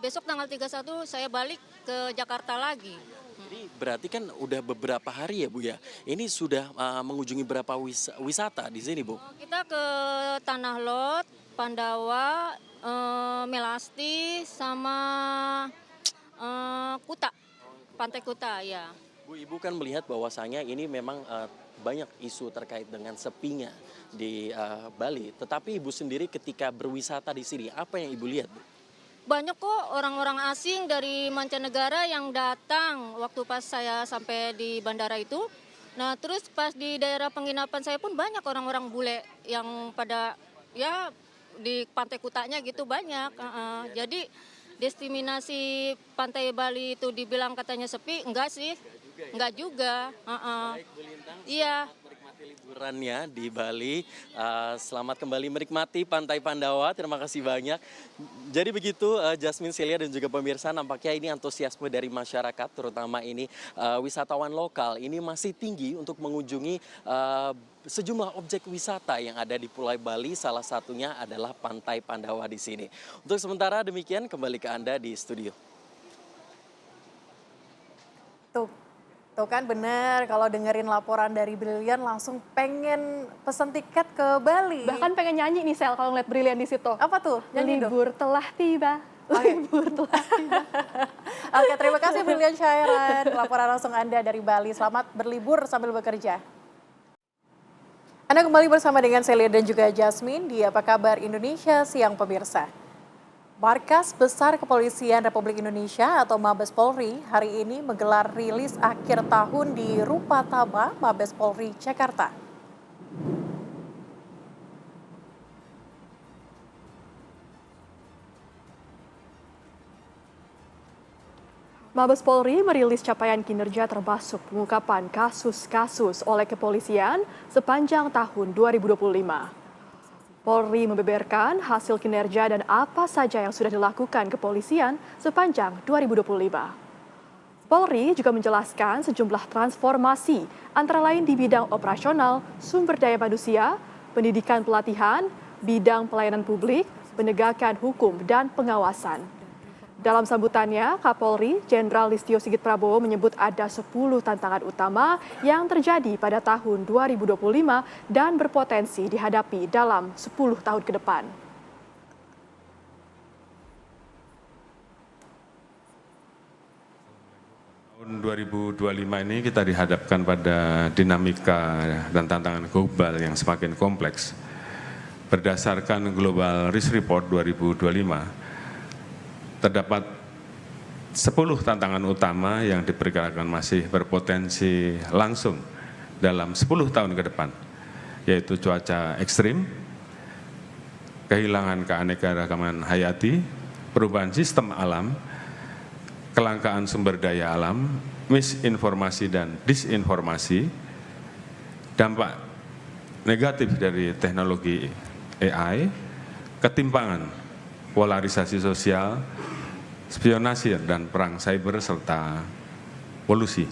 besok tanggal 31 saya balik ke Jakarta lagi. Jadi berarti kan udah beberapa hari ya Bu ya, ini sudah mengunjungi berapa wisata di sini Bu? Kita ke Tanah Lot, Pandawa, Melasti, sama Kuta, Pantai Kuta ya. Bu, Ibu kan melihat bahwasanya ini memang banyak isu terkait dengan sepinya di Bali. Tetapi Ibu sendiri ketika berwisata di sini, apa yang Ibu lihat Bu? Banyak kok orang-orang asing dari mancanegara yang datang waktu pas saya sampai di bandara itu. Nah terus pas di daerah penginapan saya pun banyak orang-orang bule yang pada ya di Pantai Kutanya gitu banyak. Jadi destinasi Pantai Bali itu dibilang katanya sepi, enggak sih, enggak juga. Iya. Liburannya di Bali, selamat kembali menikmati Pantai Pandawa, terima kasih banyak. Jadi begitu Jasmine, Celia dan juga pemirsa, nampaknya ini antusiasme dari masyarakat, terutama ini wisatawan lokal, ini masih tinggi untuk mengunjungi sejumlah objek wisata yang ada di Pulau Bali, salah satunya adalah Pantai Pandawa di sini. Untuk sementara demikian, kembali ke Anda di studio. Tuh kan bener, kalau dengerin laporan dari Brilian langsung pengen pesen tiket ke Bali. Bahkan pengen nyanyi nih Sel kalau ngeliat Brilian di situ. Apa tuh? Nyanyi Libur telah tiba. Libur telah tiba. Oke, terima kasih Brilian Syairan. Laporan langsung Anda dari Bali. Selamat berlibur sambil bekerja. Anda kembali bersama dengan Celia dan juga Jasmine di Apa Kabar Indonesia Siang pemirsa. Markas Besar Kepolisian Republik Indonesia atau Mabes Polri hari ini menggelar rilis akhir tahun di Rupa Taba Mabes Polri Jakarta. Mabes Polri merilis capaian kinerja termasuk pengungkapan kasus-kasus oleh kepolisian sepanjang tahun 2025. Polri membeberkan hasil kinerja dan apa saja yang sudah dilakukan kepolisian sepanjang 2025. Polri juga menjelaskan sejumlah transformasi antara lain di bidang operasional, sumber daya manusia, pendidikan pelatihan, bidang pelayanan publik, penegakan hukum, dan pengawasan. Dalam sambutannya, Kapolri Jenderal Listio Sigit Prabowo menyebut ada 10 tantangan utama yang terjadi pada tahun 2025 dan berpotensi dihadapi dalam 10 tahun ke depan. Tahun 2025 ini kita dihadapkan pada dinamika dan tantangan global yang semakin kompleks. Berdasarkan Global Risk Report 2025, terdapat 10 tantangan utama yang diperkirakan masih berpotensi langsung dalam 10 tahun ke depan, yaitu cuaca ekstrim, kehilangan keanekaragaman hayati, perubahan sistem alam, kelangkaan sumber daya alam, misinformasi dan disinformasi, dampak negatif dari teknologi AI, ketimpangan, polarisasi sosial, spionase dan perang cyber serta polusi.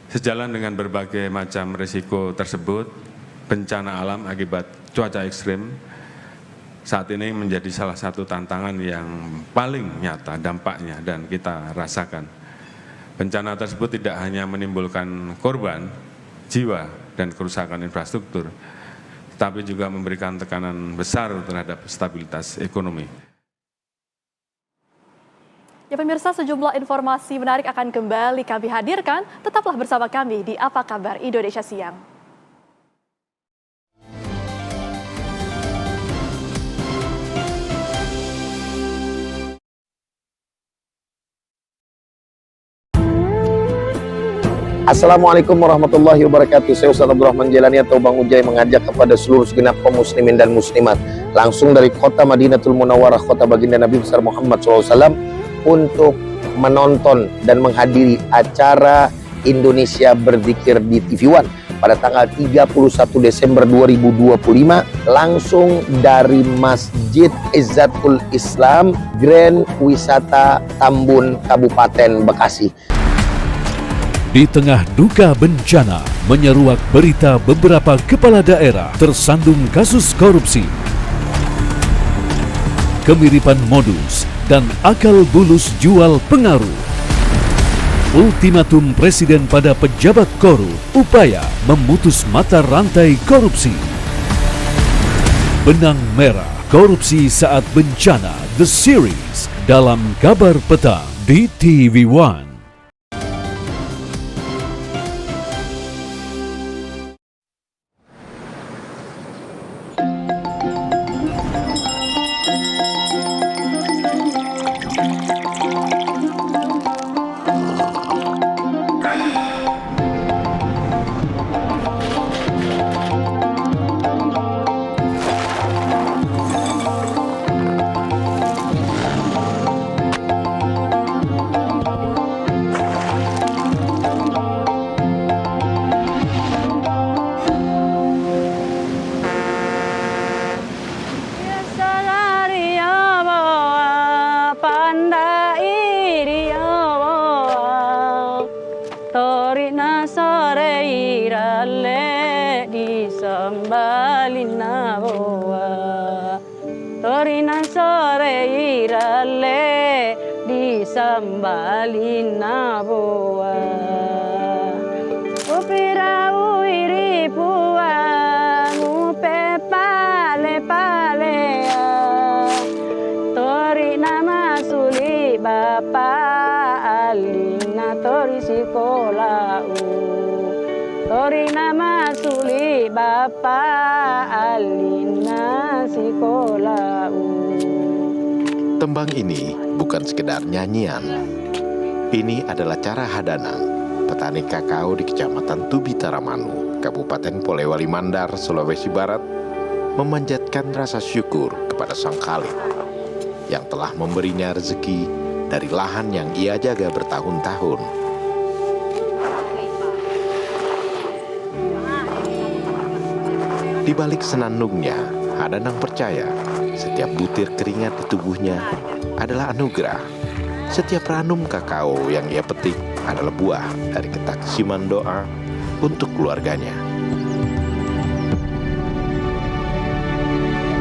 Sejalan dengan berbagai macam risiko tersebut, bencana alam akibat cuaca ekstrim saat ini menjadi salah satu tantangan yang paling nyata dampaknya dan kita rasakan. Bencana tersebut tidak hanya menimbulkan korban, jiwa, dan kerusakan infrastruktur, tapi juga memberikan tekanan besar terhadap stabilitas ekonomi. Ya pemirsa, sejumlah informasi menarik akan kembali kami hadirkan. Tetaplah bersama kami di Apa Kabar Indonesia Siang. Assalamualaikum warahmatullahi wabarakatuh. Saya Ustaz Abdurrahman Jelani atau Bang Ujai mengajak kepada seluruh segenap kaum muslimin dan muslimat langsung dari kota Madinatul Munawwarah, kota baginda Nabi besar Muhammad SAW, untuk menonton dan menghadiri acara Indonesia Berzikir di TV One pada tanggal 31 Desember 2025 langsung dari Masjid Izzatul Islam Grand Wisata Tambun, Kabupaten Bekasi. Di tengah duka bencana, menyeruak berita beberapa kepala daerah tersandung kasus korupsi. Kemiripan modus dan akal bulus jual pengaruh. Ultimatum Presiden pada pejabat korup, upaya memutus mata rantai korupsi. Benang merah korupsi saat bencana, The Series, dalam Kabar Petang di TV One. Sambalina boa upira uiri pua ngupe pale palea tori nama suli bapa alina tori sikola tori nama suli bapa alina sikola Tembang ini bukan sekedar nyanyian. Ini adalah cara Hadanang, petani kakao di Kecamatan Tubi Taramanu, Kabupaten Polewali Mandar, Sulawesi Barat, memanjatkan rasa syukur kepada Sang Khalik yang telah memberinya rezeki dari lahan yang ia jaga bertahun-tahun. Di balik senandungnya, Hadanang percaya setiap butir keringat di tubuhnya adalah anugerah. Setiap ranum kakao yang ia petik adalah buah dari ketaksiman doa untuk keluarganya.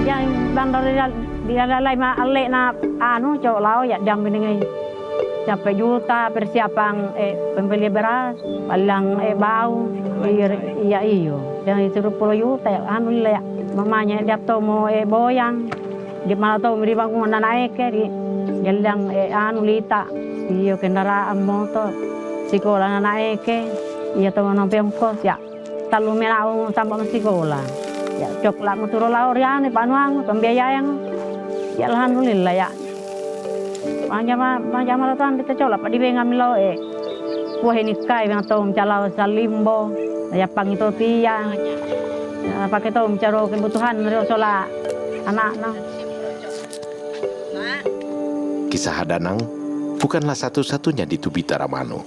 Yang bandar dia lalai ma alek na anu cok lau ya jam dengan sampai juta persiapan pembeli beras, palang bau, iya iyo. Dan 10 juta anu ya mamanya dia to mau boyang. Di mana tahu di bangunan naik di jalan anu lita iyo kendaraan motor sekolah naik iya tahu nomor kos ya talu merau tambah sekolah ya coklat motor laurian panuang pembiayaan ya alhamdulillah ya panjang tuan kita coba di bengam lo wah ini kai yang tahu mencalau salimbo ya pang itu tiang pakai tahu mencari kebutuhan dari sola anak-anak. Kisah Hadanang bukanlah satu-satunya di Tubi Taramanu.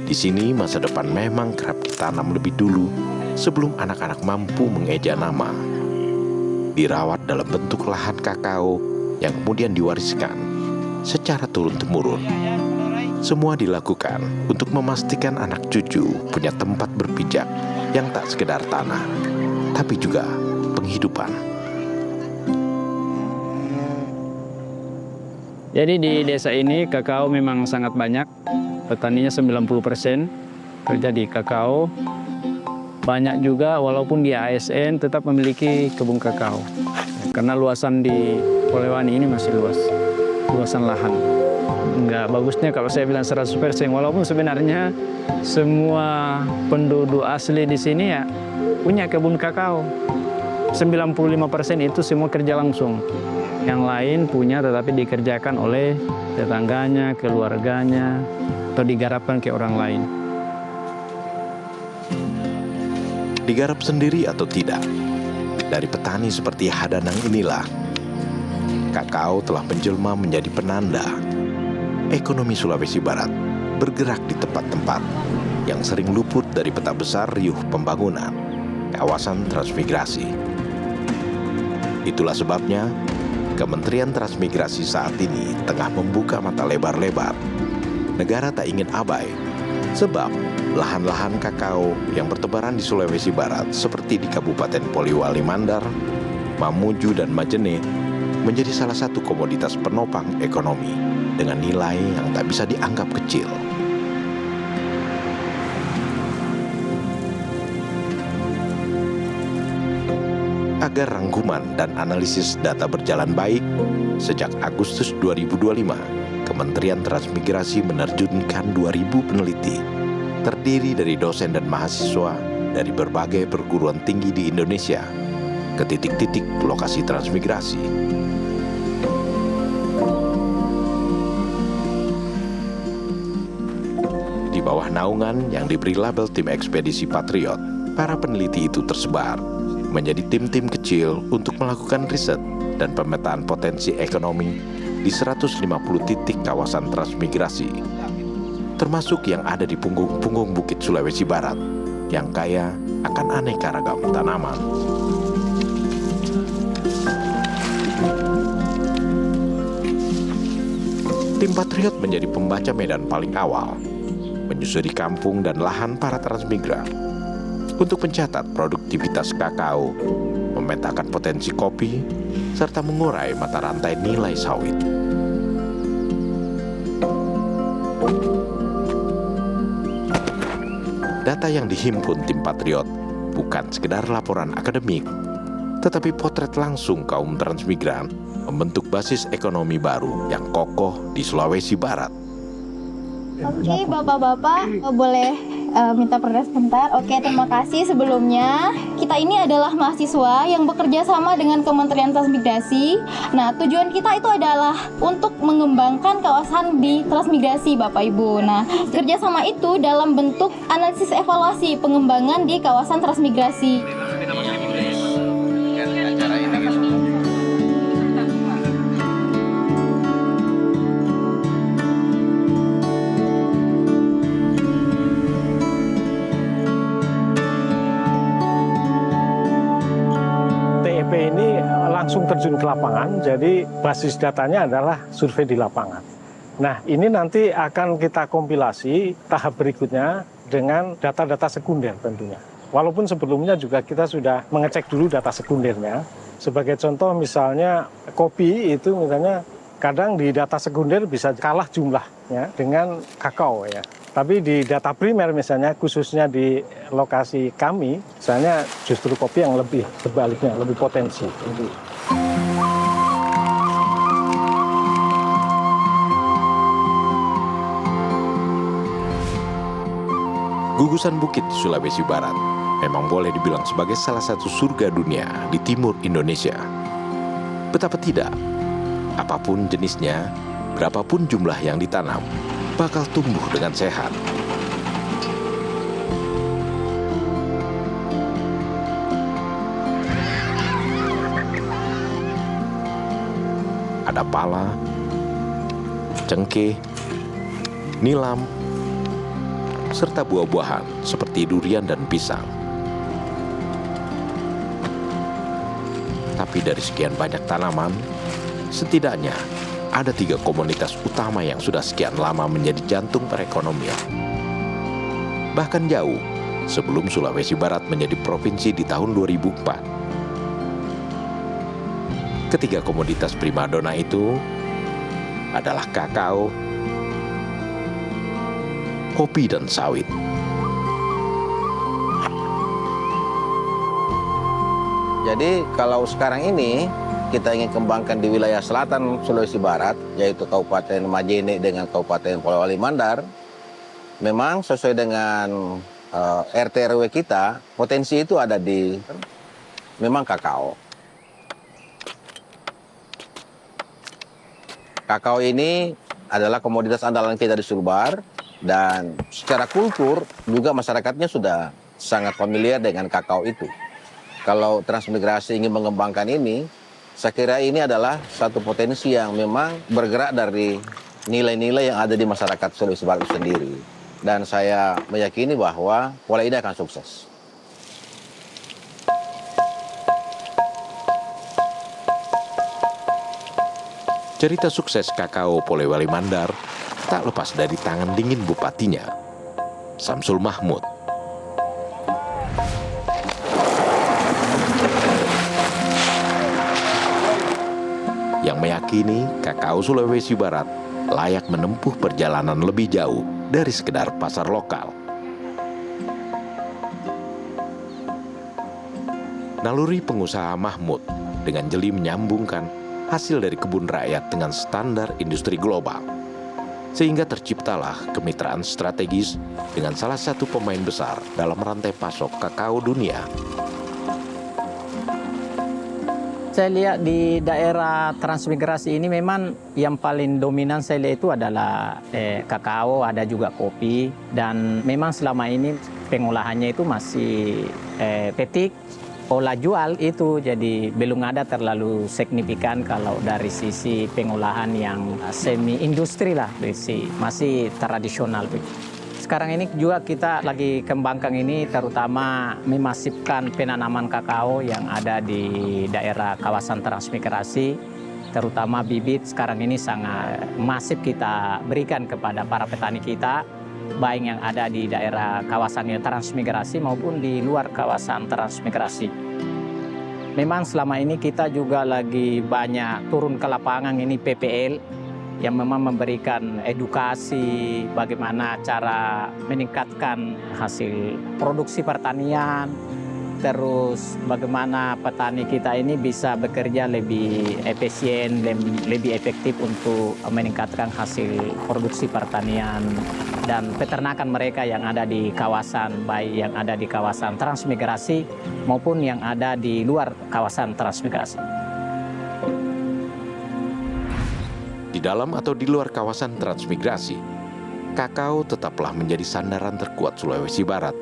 Di sini masa depan memang kerap ditanam lebih dulu sebelum anak-anak mampu mengeja nama. Dirawat dalam bentuk lahan kakao yang kemudian diwariskan secara turun-temurun. Semua dilakukan untuk memastikan anak cucu punya tempat berpijak yang tak sekedar tanah, tapi juga penghidupan. Jadi di desa ini kakao memang sangat banyak, petaninya 90% kerja di kakao. Banyak juga walaupun di ASN tetap memiliki kebun kakao. Karena luasan di Polewani ini masih luas, luasan lahan. Enggak bagusnya kalau saya bilang 100%, walaupun sebenarnya semua penduduk asli di sini ya punya kebun kakao. 95% itu semua kerja langsung. Yang lain punya tetapi dikerjakan oleh tetangganya, keluarganya, atau digarapkan ke orang lain. Digarap sendiri atau tidak, dari petani seperti Hadanang inilah, kakao telah menjelma menjadi penanda ekonomi Sulawesi Barat bergerak di tempat-tempat yang sering luput dari peta besar riuh pembangunan, kawasan transmigrasi. Itulah sebabnya Kementerian Transmigrasi saat ini tengah membuka mata lebar-lebar. Negara tak ingin abai Sebab lahan-lahan kakao yang bertebaran di Sulawesi Barat seperti di Kabupaten Poliwali Mandar, Mamuju, dan Majene menjadi salah satu komoditas penopang ekonomi dengan nilai yang tak bisa dianggap kecil. Agar rangkuman dan analisis data berjalan baik, sejak Agustus 2025, Kementerian Transmigrasi menerjunkan 2.000 peneliti, terdiri dari dosen dan mahasiswa dari berbagai perguruan tinggi di Indonesia, ke titik-titik lokasi transmigrasi. Di bawah naungan yang diberi label Tim Ekspedisi Patriot, para peneliti itu tersebar menjadi tim-tim kecil untuk melakukan riset dan pemetaan potensi ekonomi di 150 titik kawasan transmigrasi, termasuk yang ada di punggung-punggung Bukit Sulawesi Barat yang kaya akan aneka ragam tanaman. Tim Patriot menjadi pembaca medan paling awal, menyusuri kampung dan lahan para transmigran untuk mencatat produktivitas kakao, memetakan potensi kopi, serta mengurai mata rantai nilai sawit. Data yang dihimpun tim Patriot bukan sekedar laporan akademik, tetapi potret langsung kaum transmigran membentuk basis ekonomi baru yang kokoh di Sulawesi Barat. Oke, Bapak-Bapak, boleh minta progres sebentar. Oke, terima kasih sebelumnya. Kita ini adalah mahasiswa yang bekerja sama dengan Kementerian Transmigrasi. Nah, tujuan kita itu adalah untuk mengembangkan kawasan di transmigrasi, Bapak Ibu. Nah, kerjasama itu dalam bentuk analisis evaluasi pengembangan di kawasan transmigrasi. Ini langsung terjun ke lapangan, jadi basis datanya adalah survei di lapangan. Nah, ini nanti akan kita kompilasi tahap berikutnya dengan data-data sekunder tentunya. Walaupun sebelumnya juga kita sudah mengecek dulu data sekundernya. Sebagai contoh misalnya kopi itu misalnya kadang di data sekunder bisa kalah jumlahnya dengan kakao ya. Tapi di data primer misalnya, khususnya di lokasi kami, misalnya justru kopi yang lebih sebaliknya, lebih potensi. Gugusan bukit di Sulawesi Barat memang boleh dibilang sebagai salah satu surga dunia di timur Indonesia. Betapa tidak, apapun jenisnya, berapapun jumlah yang ditanam, bakal tumbuh dengan sehat. Ada pala, cengkeh, nilam, serta buah-buahan seperti durian dan pisang. Tapi dari sekian banyak tanaman, setidaknya ada 3 komunitas utama yang sudah sekian lama menjadi jantung perekonomian. Bahkan jauh sebelum Sulawesi Barat menjadi provinsi di tahun 2004. Ketiga komoditas primadona itu adalah kakao, kopi, dan sawit. Jadi kalau sekarang ini kita ingin kembangkan di wilayah selatan Sulawesi Barat, yaitu Kabupaten Majene dengan Kabupaten Poliwali Mandar, memang sesuai dengan RT RW kita, potensi itu ada di memang kakao. Kakao ini adalah komoditas andalan kita di Sulbar, dan secara kultur juga masyarakatnya sudah sangat familiar dengan kakao itu. Kalau transmigrasi ingin mengembangkan ini, saya kira ini adalah satu potensi yang memang bergerak dari nilai-nilai yang ada di masyarakat Sulawesi Barat sendiri. Dan saya meyakini bahwa pola ini akan sukses. Cerita sukses kakao Poliwali Mandar tak lepas dari tangan dingin bupatinya. Samsul Mahmud. Yang meyakini kakao Sulawesi Barat layak menempuh perjalanan lebih jauh dari sekedar pasar lokal. Naluri pengusaha Mahmud dengan jeli menyambungkan hasil dari kebun rakyat dengan standar industri global. Sehingga terciptalah kemitraan strategis dengan salah satu pemain besar dalam rantai pasok kakao dunia. Saya lihat di daerah transmigrasi ini memang yang paling dominan saya lihat itu adalah kakao, ada juga kopi. Dan memang selama ini pengolahannya itu masih petik, olah jual itu. Jadi belum ada terlalu signifikan kalau dari sisi pengolahan yang semi industri lah, masih tradisional. Sekarang ini juga kita lagi kembangkan ini terutama memasifkan penanaman kakao yang ada di daerah kawasan transmigrasi. Terutama bibit sekarang ini sangat masif kita berikan kepada para petani kita, baik yang ada di daerah kawasan transmigrasi maupun di luar kawasan transmigrasi. Memang selama ini kita juga lagi banyak turun ke lapangan ini PPL, yang memang memberikan edukasi bagaimana cara meningkatkan hasil produksi pertanian, terus bagaimana petani kita ini bisa bekerja lebih efisien, lebih efektif untuk meningkatkan hasil produksi pertanian dan peternakan mereka yang ada di kawasan, baik yang ada di kawasan transmigrasi maupun yang ada di luar kawasan transmigrasi. Di dalam atau di luar kawasan transmigrasi, kakao tetaplah menjadi sandaran terkuat Sulawesi Barat.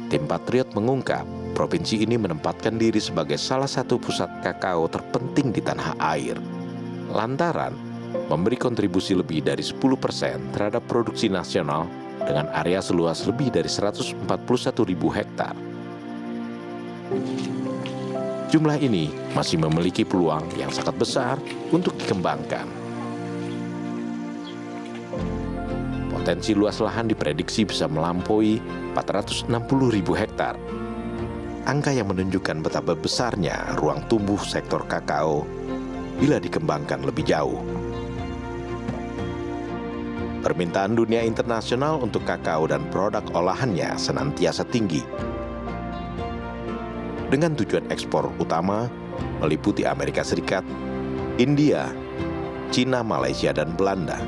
Tim Patriot mengungkap, provinsi ini menempatkan diri sebagai salah satu pusat kakao terpenting di tanah air. Lantaran memberi kontribusi lebih dari 10% terhadap produksi nasional dengan area seluas lebih dari 141.000 hektar. Jumlah ini masih memiliki peluang yang sangat besar untuk dikembangkan. Potensi luas lahan diprediksi bisa melampaui 460.000 hektar. Angka yang menunjukkan betapa besarnya ruang tumbuh sektor kakao bila dikembangkan lebih jauh. Permintaan dunia internasional untuk kakao dan produk olahannya senantiasa tinggi, dengan tujuan ekspor utama meliputi Amerika Serikat, India, Cina, Malaysia, dan Belanda.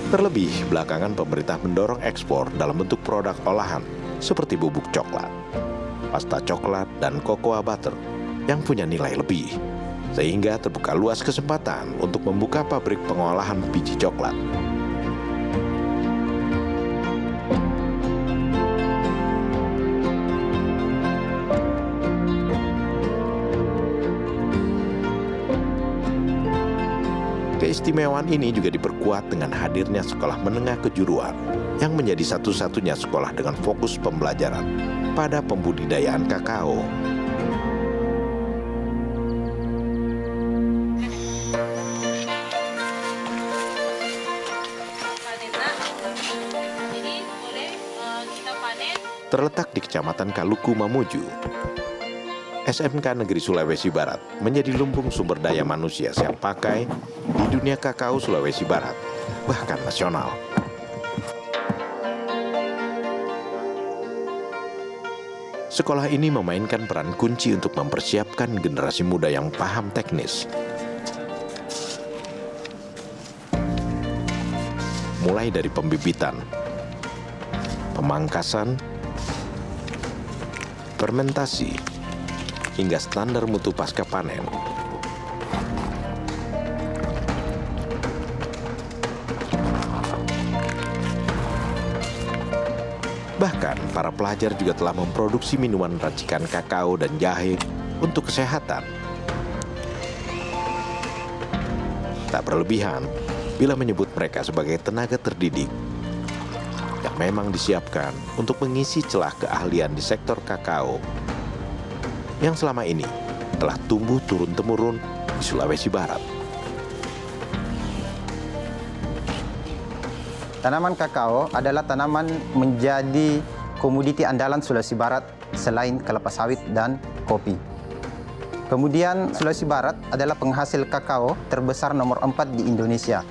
Terlebih, belakangan pemerintah mendorong ekspor dalam bentuk produk olahan seperti bubuk coklat, pasta coklat, dan cocoa butter yang punya nilai lebih, sehingga terbuka luas kesempatan untuk membuka pabrik pengolahan biji coklat. Keistimewaan ini juga diperkuat dengan hadirnya sekolah menengah kejuruan yang menjadi satu-satunya sekolah dengan fokus pembelajaran pada pembudidayaan kakao. Terletak di Kecamatan Kaluku, Mamuju, SMK Negeri Sulawesi Barat menjadi lumbung sumber daya manusia siap pakai di dunia kakao Sulawesi Barat, bahkan nasional. Sekolah ini memainkan peran kunci untuk mempersiapkan generasi muda yang paham teknis. Mulai dari pembibitan, pemangkasan, fermentasi, hingga standar mutu pasca panen. Bahkan, para pelajar juga telah memproduksi minuman racikan kakao dan jahe untuk kesehatan. Tak berlebihan bila menyebut mereka sebagai tenaga terdidik yang memang disiapkan untuk mengisi celah keahlian di sektor kakao yang selama ini telah tumbuh turun-temurun di Sulawesi Barat. Tanaman kakao adalah tanaman menjadi komoditi andalan Sulawesi Barat selain kelapa sawit dan kopi. Kemudian Sulawesi Barat adalah penghasil kakao terbesar nomor 4 di Indonesia.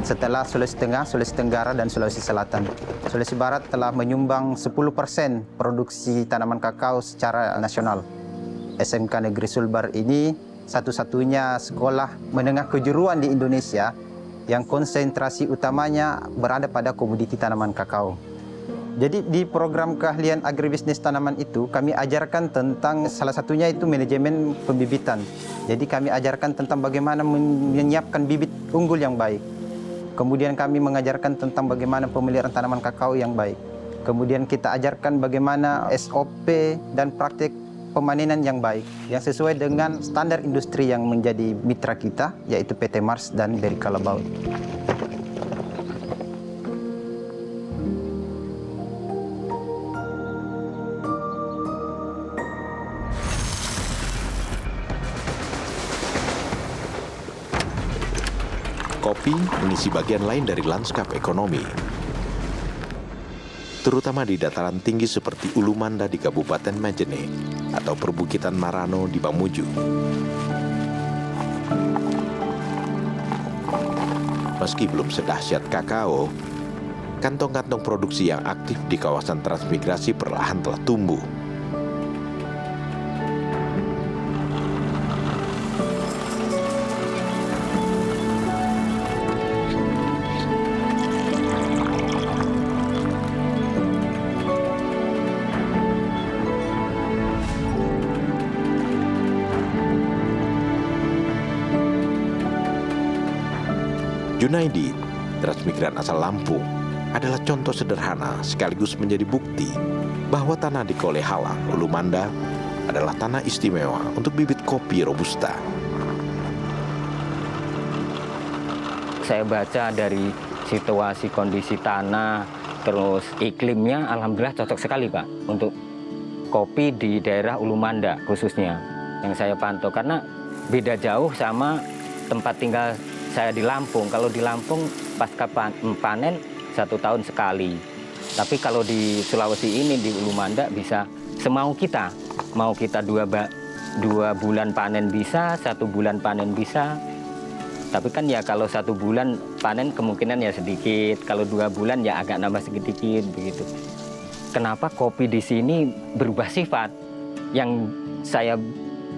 Setelah Sulawesi Tengah, Sulawesi Tenggara, dan Sulawesi Selatan. Sulawesi Barat telah menyumbang 10% produksi tanaman kakao secara nasional. SMK Negeri Sulbar ini satu-satunya sekolah menengah kejuruan di Indonesia yang konsentrasi utamanya berada pada komoditi tanaman kakao. Jadi di program keahlian agribisnis tanaman itu kami ajarkan tentang salah satunya itu manajemen pembibitan. Jadi kami ajarkan tentang bagaimana menyiapkan bibit unggul yang baik. Kemudian kami mengajarkan tentang bagaimana pemeliharaan tanaman kakao yang baik. Kemudian kita ajarkan bagaimana SOP dan praktik pemanenan yang baik, yang sesuai dengan standar industri yang menjadi mitra kita, yaitu PT Mars dan Berry Kalabaut. Kopi mengisi bagian lain dari lanskap ekonomi, terutama di dataran tinggi seperti Ulumanda di Kabupaten Majene atau perbukitan Marano di Mamuju. Meski belum sedahsyat kakao, kantong-kantong produksi yang aktif di kawasan transmigrasi perlahan telah tumbuh. Junaidi, transmigran asal Lampung, adalah contoh sederhana sekaligus menjadi bukti bahwa tanah di Kolehalang, Ulumanda adalah tanah istimewa untuk bibit kopi Robusta. Saya baca dari situasi kondisi tanah, terus iklimnya alhamdulillah cocok sekali Pak untuk kopi di daerah Ulumanda khususnya yang saya pantau, karena beda jauh sama tempat tinggal saya di Lampung. Kalau di Lampung pasca panen 1 tahun sekali. Tapi kalau di Sulawesi ini di Ulumanda bisa semau kita. Mau kita 2 bulan panen bisa, 1 bulan panen bisa. Tapi kan ya kalau 1 bulan panen kemungkinan ya sedikit. Kalau 2 bulan ya agak nambah sedikit begitu. Kenapa kopi di sini berubah sifat? Yang saya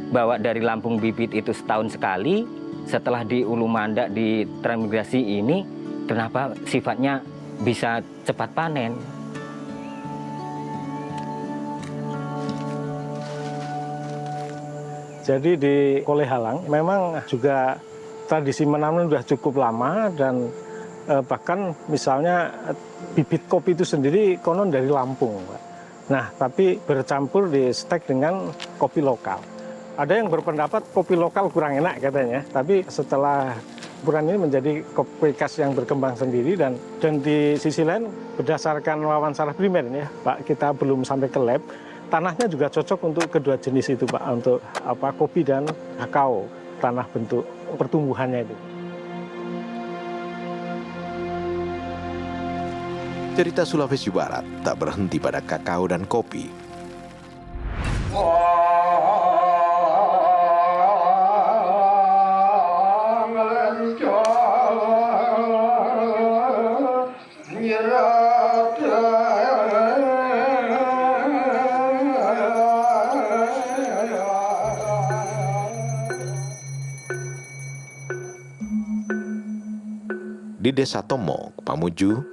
bawa dari Lampung bibit itu setahun sekali. Setelah di Ulumanda di transmigrasi ini, kenapa sifatnya bisa cepat panen? Jadi di Kolehalang memang juga tradisi menanam sudah cukup lama dan bahkan misalnya bibit kopi itu sendiri konon dari Lampung. Nah, tapi bercampur di stek dengan kopi lokal. Ada yang berpendapat kopi lokal kurang enak katanya, tapi setelah campuran ini menjadi kopi khas yang berkembang sendiri dan di sisi lain berdasarkan wawancara primer ya Pak, kita belum sampai ke lab, tanahnya juga cocok untuk kedua jenis itu Pak, untuk kopi dan kakao, tanah bentuk pertumbuhannya itu. Cerita Sulawesi Barat tak berhenti pada kakao dan kopi. Di Desa Tomo, Mamuju,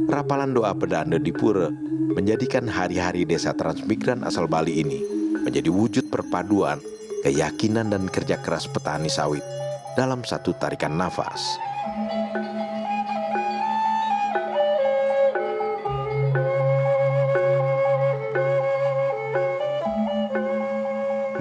rapalan doa pedanda di pura menjadikan hari-hari desa transmigran asal Bali ini menjadi wujud perpaduan, keyakinan dan kerja keras petani sawit dalam satu tarikan nafas.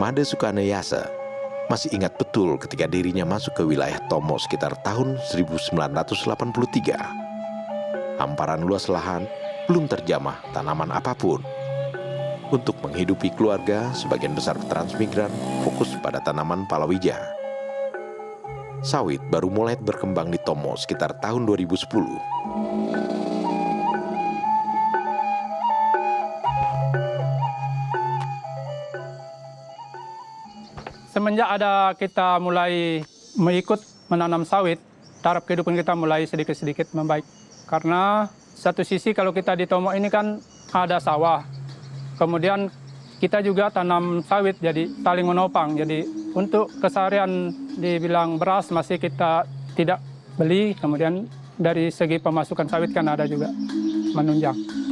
Made Sukaneyasa masih ingat betul ketika dirinya masuk ke wilayah Tomo sekitar tahun 1983. Hamparan luas lahan, belum terjamah tanaman apapun. Untuk menghidupi keluarga, sebagian besar transmigran fokus pada tanaman palawija. Sawit baru mulai berkembang di Tomo sekitar tahun 2010. semenjak ada kita mulai mengikut menanam sawit, taraf kehidupan kita mulai sedikit-sedikit membaik. Karena satu sisi kalau kita di Tomok ini kan ada sawah, kemudian kita juga tanam sawit, jadi saling menopang. Jadi untuk keseharian dibilang beras masih kita tidak beli, kemudian dari segi pemasukan sawit kan ada juga menunjang.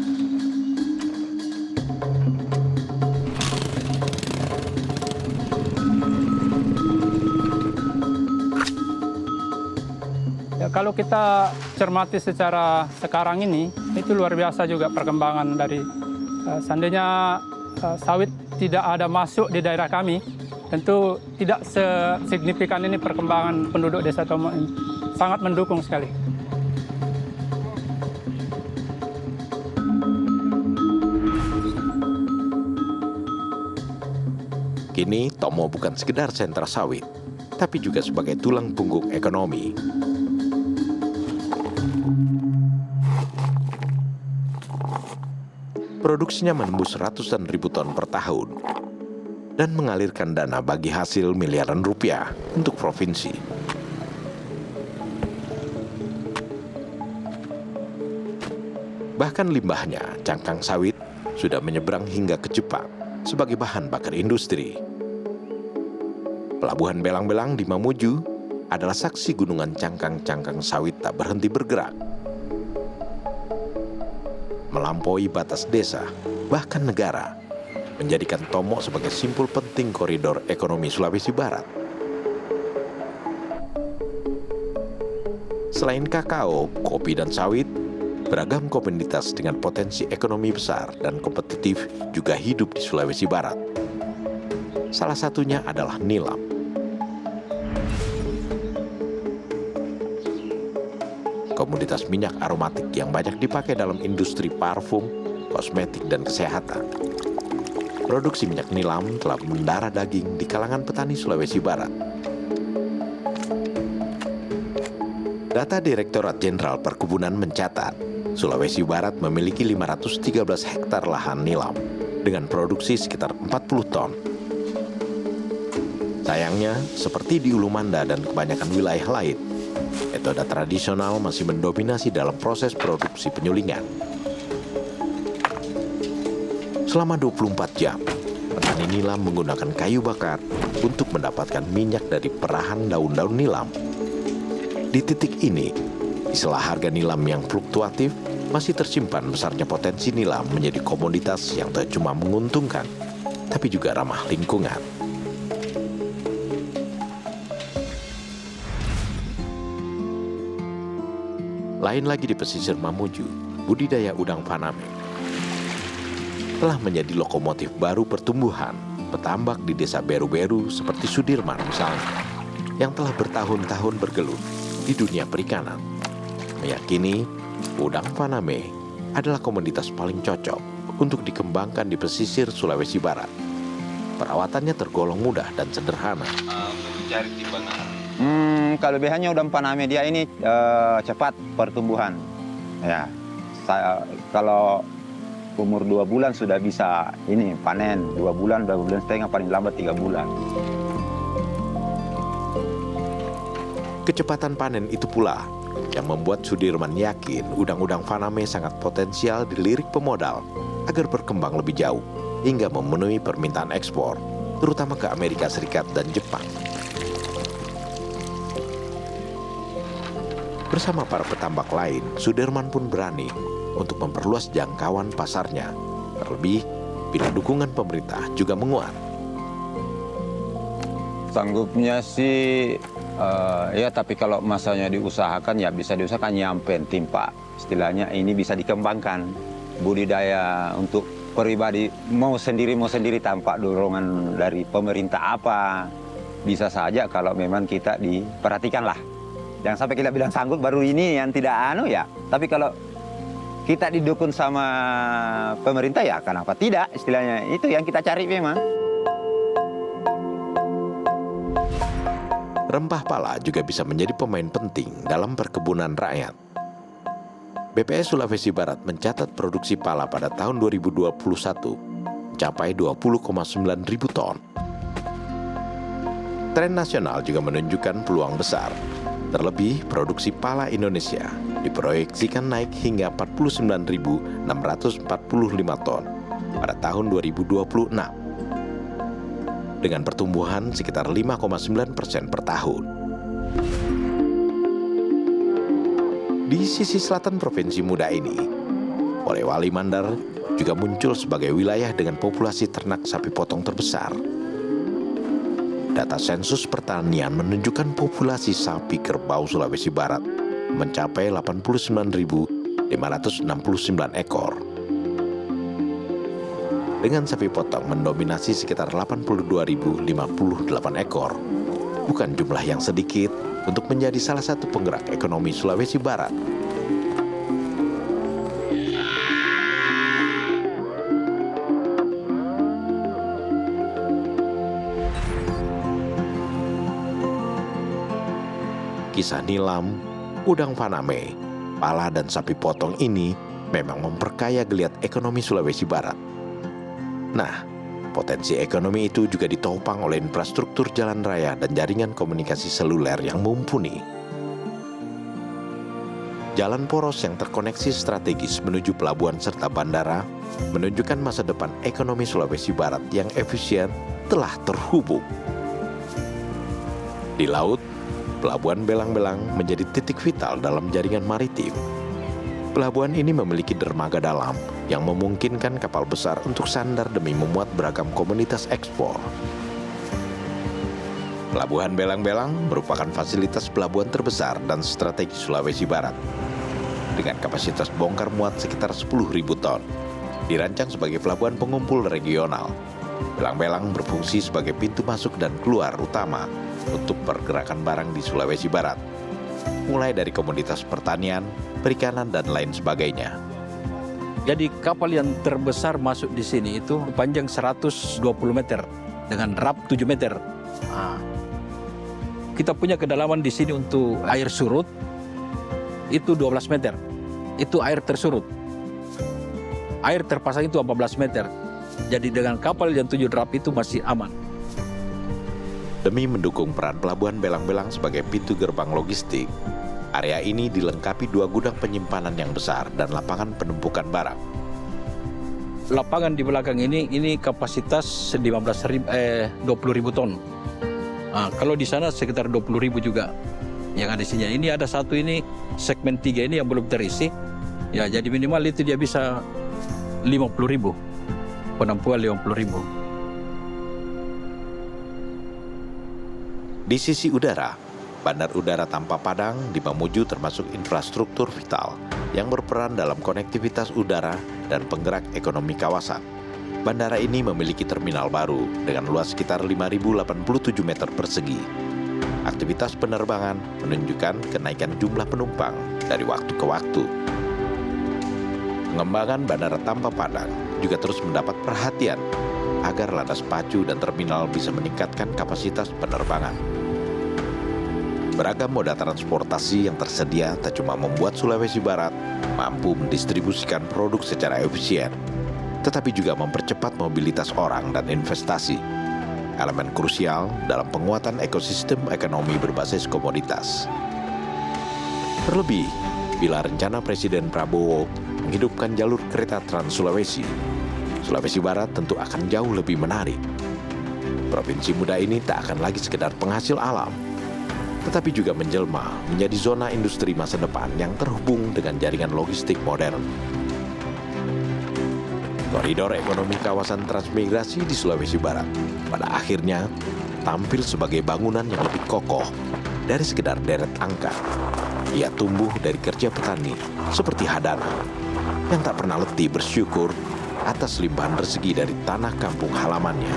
Kalau kita cermati secara sekarang ini, itu luar biasa juga perkembangan dari seandainya sawit tidak ada masuk di daerah kami, tentu tidak sesignifikan ini perkembangan penduduk Desa Tomok ini. Sangat mendukung sekali. Kini Tomok bukan sekedar sentra sawit, tapi juga sebagai tulang punggung ekonomi. Produksinya menembus ratusan ribu ton per tahun dan mengalirkan dana bagi hasil miliaran rupiah untuk provinsi. Bahkan limbahnya, cangkang sawit, sudah menyeberang hingga ke Jepang sebagai bahan bakar industri. Pelabuhan Belang-Belang di Mamuju adalah saksi gunungan cangkang-cangkang sawit tak berhenti bergerak. Melampaui batas desa, bahkan negara, menjadikan Tomok sebagai simpul penting koridor ekonomi Sulawesi Barat. Selain kakao, kopi, dan sawit, beragam komoditas dengan potensi ekonomi besar dan kompetitif juga hidup di Sulawesi Barat. Salah satunya adalah nilam. Komoditas minyak aromatik yang banyak dipakai dalam industri parfum, kosmetik, dan kesehatan. Produksi minyak nilam telah mendarah daging di kalangan petani Sulawesi Barat. Data Direktorat Jenderal Perkebunan mencatat, Sulawesi Barat memiliki 513 hektar lahan nilam dengan produksi sekitar 40 ton. Sayangnya, seperti di Ulu Manda dan kebanyakan wilayah lain, metode tradisional masih mendominasi dalam proses produksi penyulingan. Selama 24 jam, petani nilam menggunakan kayu bakar untuk mendapatkan minyak dari perahan daun-daun nilam. Di titik ini, istilah harga nilam yang fluktuatif masih tersimpan besarnya potensi nilam menjadi komoditas yang tak cuma menguntungkan, tapi juga ramah lingkungan. Lain lagi di pesisir Mamuju, budidaya udang faname telah menjadi lokomotif baru pertumbuhan petambak di desa Beru-Beru seperti Sudirman misalnya, yang telah bertahun-tahun bergelut di dunia perikanan, meyakini udang faname adalah komoditas paling cocok untuk dikembangkan di pesisir Sulawesi Barat. Perawatannya tergolong mudah dan sederhana. Mencari timbangan. Kelebihannya udang faname dia ini cepat pertumbuhan. Ya, kalau umur 2 bulan sudah bisa ini panen, 2 bulan setengah, paling lambat 3 bulan. Kecepatan panen itu pula yang membuat Sudirman yakin udang-udang faname sangat potensial dilirik pemodal agar berkembang lebih jauh hingga memenuhi permintaan ekspor, terutama ke Amerika Serikat dan Jepang. Bersama para petambak lain, Sudirman pun berani untuk memperluas jangkauan pasarnya, terlebih bila dukungan pemerintah juga menguat. Sanggupnya sih, ya tapi kalau masanya diusahakan ya bisa diusahakan nyampe timpa. Istilahnya ini bisa dikembangkan. Budidaya untuk pribadi mau sendiri tanpa dorongan dari pemerintah apa. Bisa saja kalau memang kita diperhatikan lah. Jangan sampai kita bilang sanggup baru ini yang tidak ya. Tapi kalau kita didukung sama pemerintah ya kenapa tidak, istilahnya. Itu yang kita cari memang. Rempah pala juga bisa menjadi pemain penting dalam perkebunan rakyat. BPS Sulawesi Barat mencatat produksi pala pada tahun 2021 mencapai 20,9 ribu ton. Tren nasional juga menunjukkan peluang besar. Terlebih, produksi pala Indonesia diproyeksikan naik hingga 49.645 ton pada tahun 2026 dengan pertumbuhan sekitar 5,9% per tahun. Di sisi selatan provinsi muda ini, Polewali Mandar juga muncul sebagai wilayah dengan populasi ternak sapi potong terbesar. Data sensus pertanian menunjukkan populasi sapi kerbau Sulawesi Barat mencapai 89.569 ekor. Dengan sapi potong mendominasi sekitar 82.058 ekor. Bukan jumlah yang sedikit untuk menjadi salah satu penggerak ekonomi Sulawesi Barat. Kisah nilam, udang faname, pala dan sapi potong ini memang memperkaya geliat ekonomi Sulawesi Barat. Nah, potensi ekonomi itu juga ditopang oleh infrastruktur jalan raya dan jaringan komunikasi seluler yang mumpuni. Jalan poros yang terkoneksi strategis menuju pelabuhan serta bandara menunjukkan masa depan ekonomi Sulawesi Barat yang efisien telah terhubung. Di laut, Pelabuhan Belang-Belang menjadi titik vital dalam jaringan maritim. Pelabuhan ini memiliki dermaga dalam yang memungkinkan kapal besar untuk sandar demi memuat beragam komoditas ekspor. Pelabuhan Belang-Belang merupakan fasilitas pelabuhan terbesar dan strategis Sulawesi Barat. Dengan kapasitas bongkar muat sekitar 10.000 ton, dirancang sebagai pelabuhan pengumpul regional. Belang-Belang berfungsi sebagai pintu masuk dan keluar utama untuk pergerakan barang di Sulawesi Barat, mulai dari komoditas pertanian, perikanan, dan lain sebagainya. Jadi kapal yang terbesar masuk di sini itu panjang 120 meter dengan rap 7 meter. Nah, kita punya kedalaman di sini untuk air surut itu 12 meter. Itu air tersurut. Air terpasang itu 14 meter. Jadi dengan kapal yang 7 rap itu masih aman. Demi mendukung peran pelabuhan Belang-Belang sebagai pintu gerbang logistik, area ini dilengkapi 2 gudang penyimpanan yang besar dan lapangan penumpukan barang. Lapangan di belakang ini kapasitas 20.000 ton. Nah, kalau di sana sekitar 20.000 juga yang ada di sini. Ini ada satu ini segmen 3 ini yang belum terisi. Ya, jadi minimal itu dia bisa 50.000. Penampungan 50.000. Di sisi udara, Bandar Udara Tampa Padang di Mamuju termasuk infrastruktur vital yang berperan dalam konektivitas udara dan penggerak ekonomi kawasan. Bandara ini memiliki terminal baru dengan luas sekitar 5.087 meter persegi. Aktivitas penerbangan menunjukkan kenaikan jumlah penumpang dari waktu ke waktu. Pengembangan Bandara Tampa Padang juga terus mendapat perhatian agar landas pacu dan terminal bisa meningkatkan kapasitas penerbangan. Beragam moda transportasi yang tersedia tak cuma membuat Sulawesi Barat mampu mendistribusikan produk secara efisien, tetapi juga mempercepat mobilitas orang dan investasi, elemen krusial dalam penguatan ekosistem ekonomi berbasis komoditas. Terlebih, bila rencana Presiden Prabowo menghidupkan jalur kereta Trans Sulawesi, Sulawesi Barat tentu akan jauh lebih menarik. Provinsi muda ini tak akan lagi sekedar penghasil alam, tetapi juga menjelma menjadi zona industri masa depan yang terhubung dengan jaringan logistik modern. Koridor ekonomi kawasan transmigrasi di Sulawesi Barat pada akhirnya tampil sebagai bangunan yang lebih kokoh dari sekedar deret angka. Ia tumbuh dari kerja petani seperti Hadana yang tak pernah letih bersyukur atas limpahan rezeki dari tanah kampung halamannya.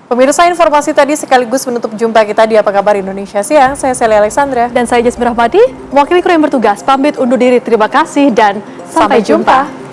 Pemirsa, informasi tadi sekaligus menutup jumpa kita di Apa Kabar Indonesia Siang. Saya Sally Alexandra. Dan saya Jasmine Rahmadi, mewakili kru yang bertugas, pamit undur diri. Terima kasih dan sampai jumpa.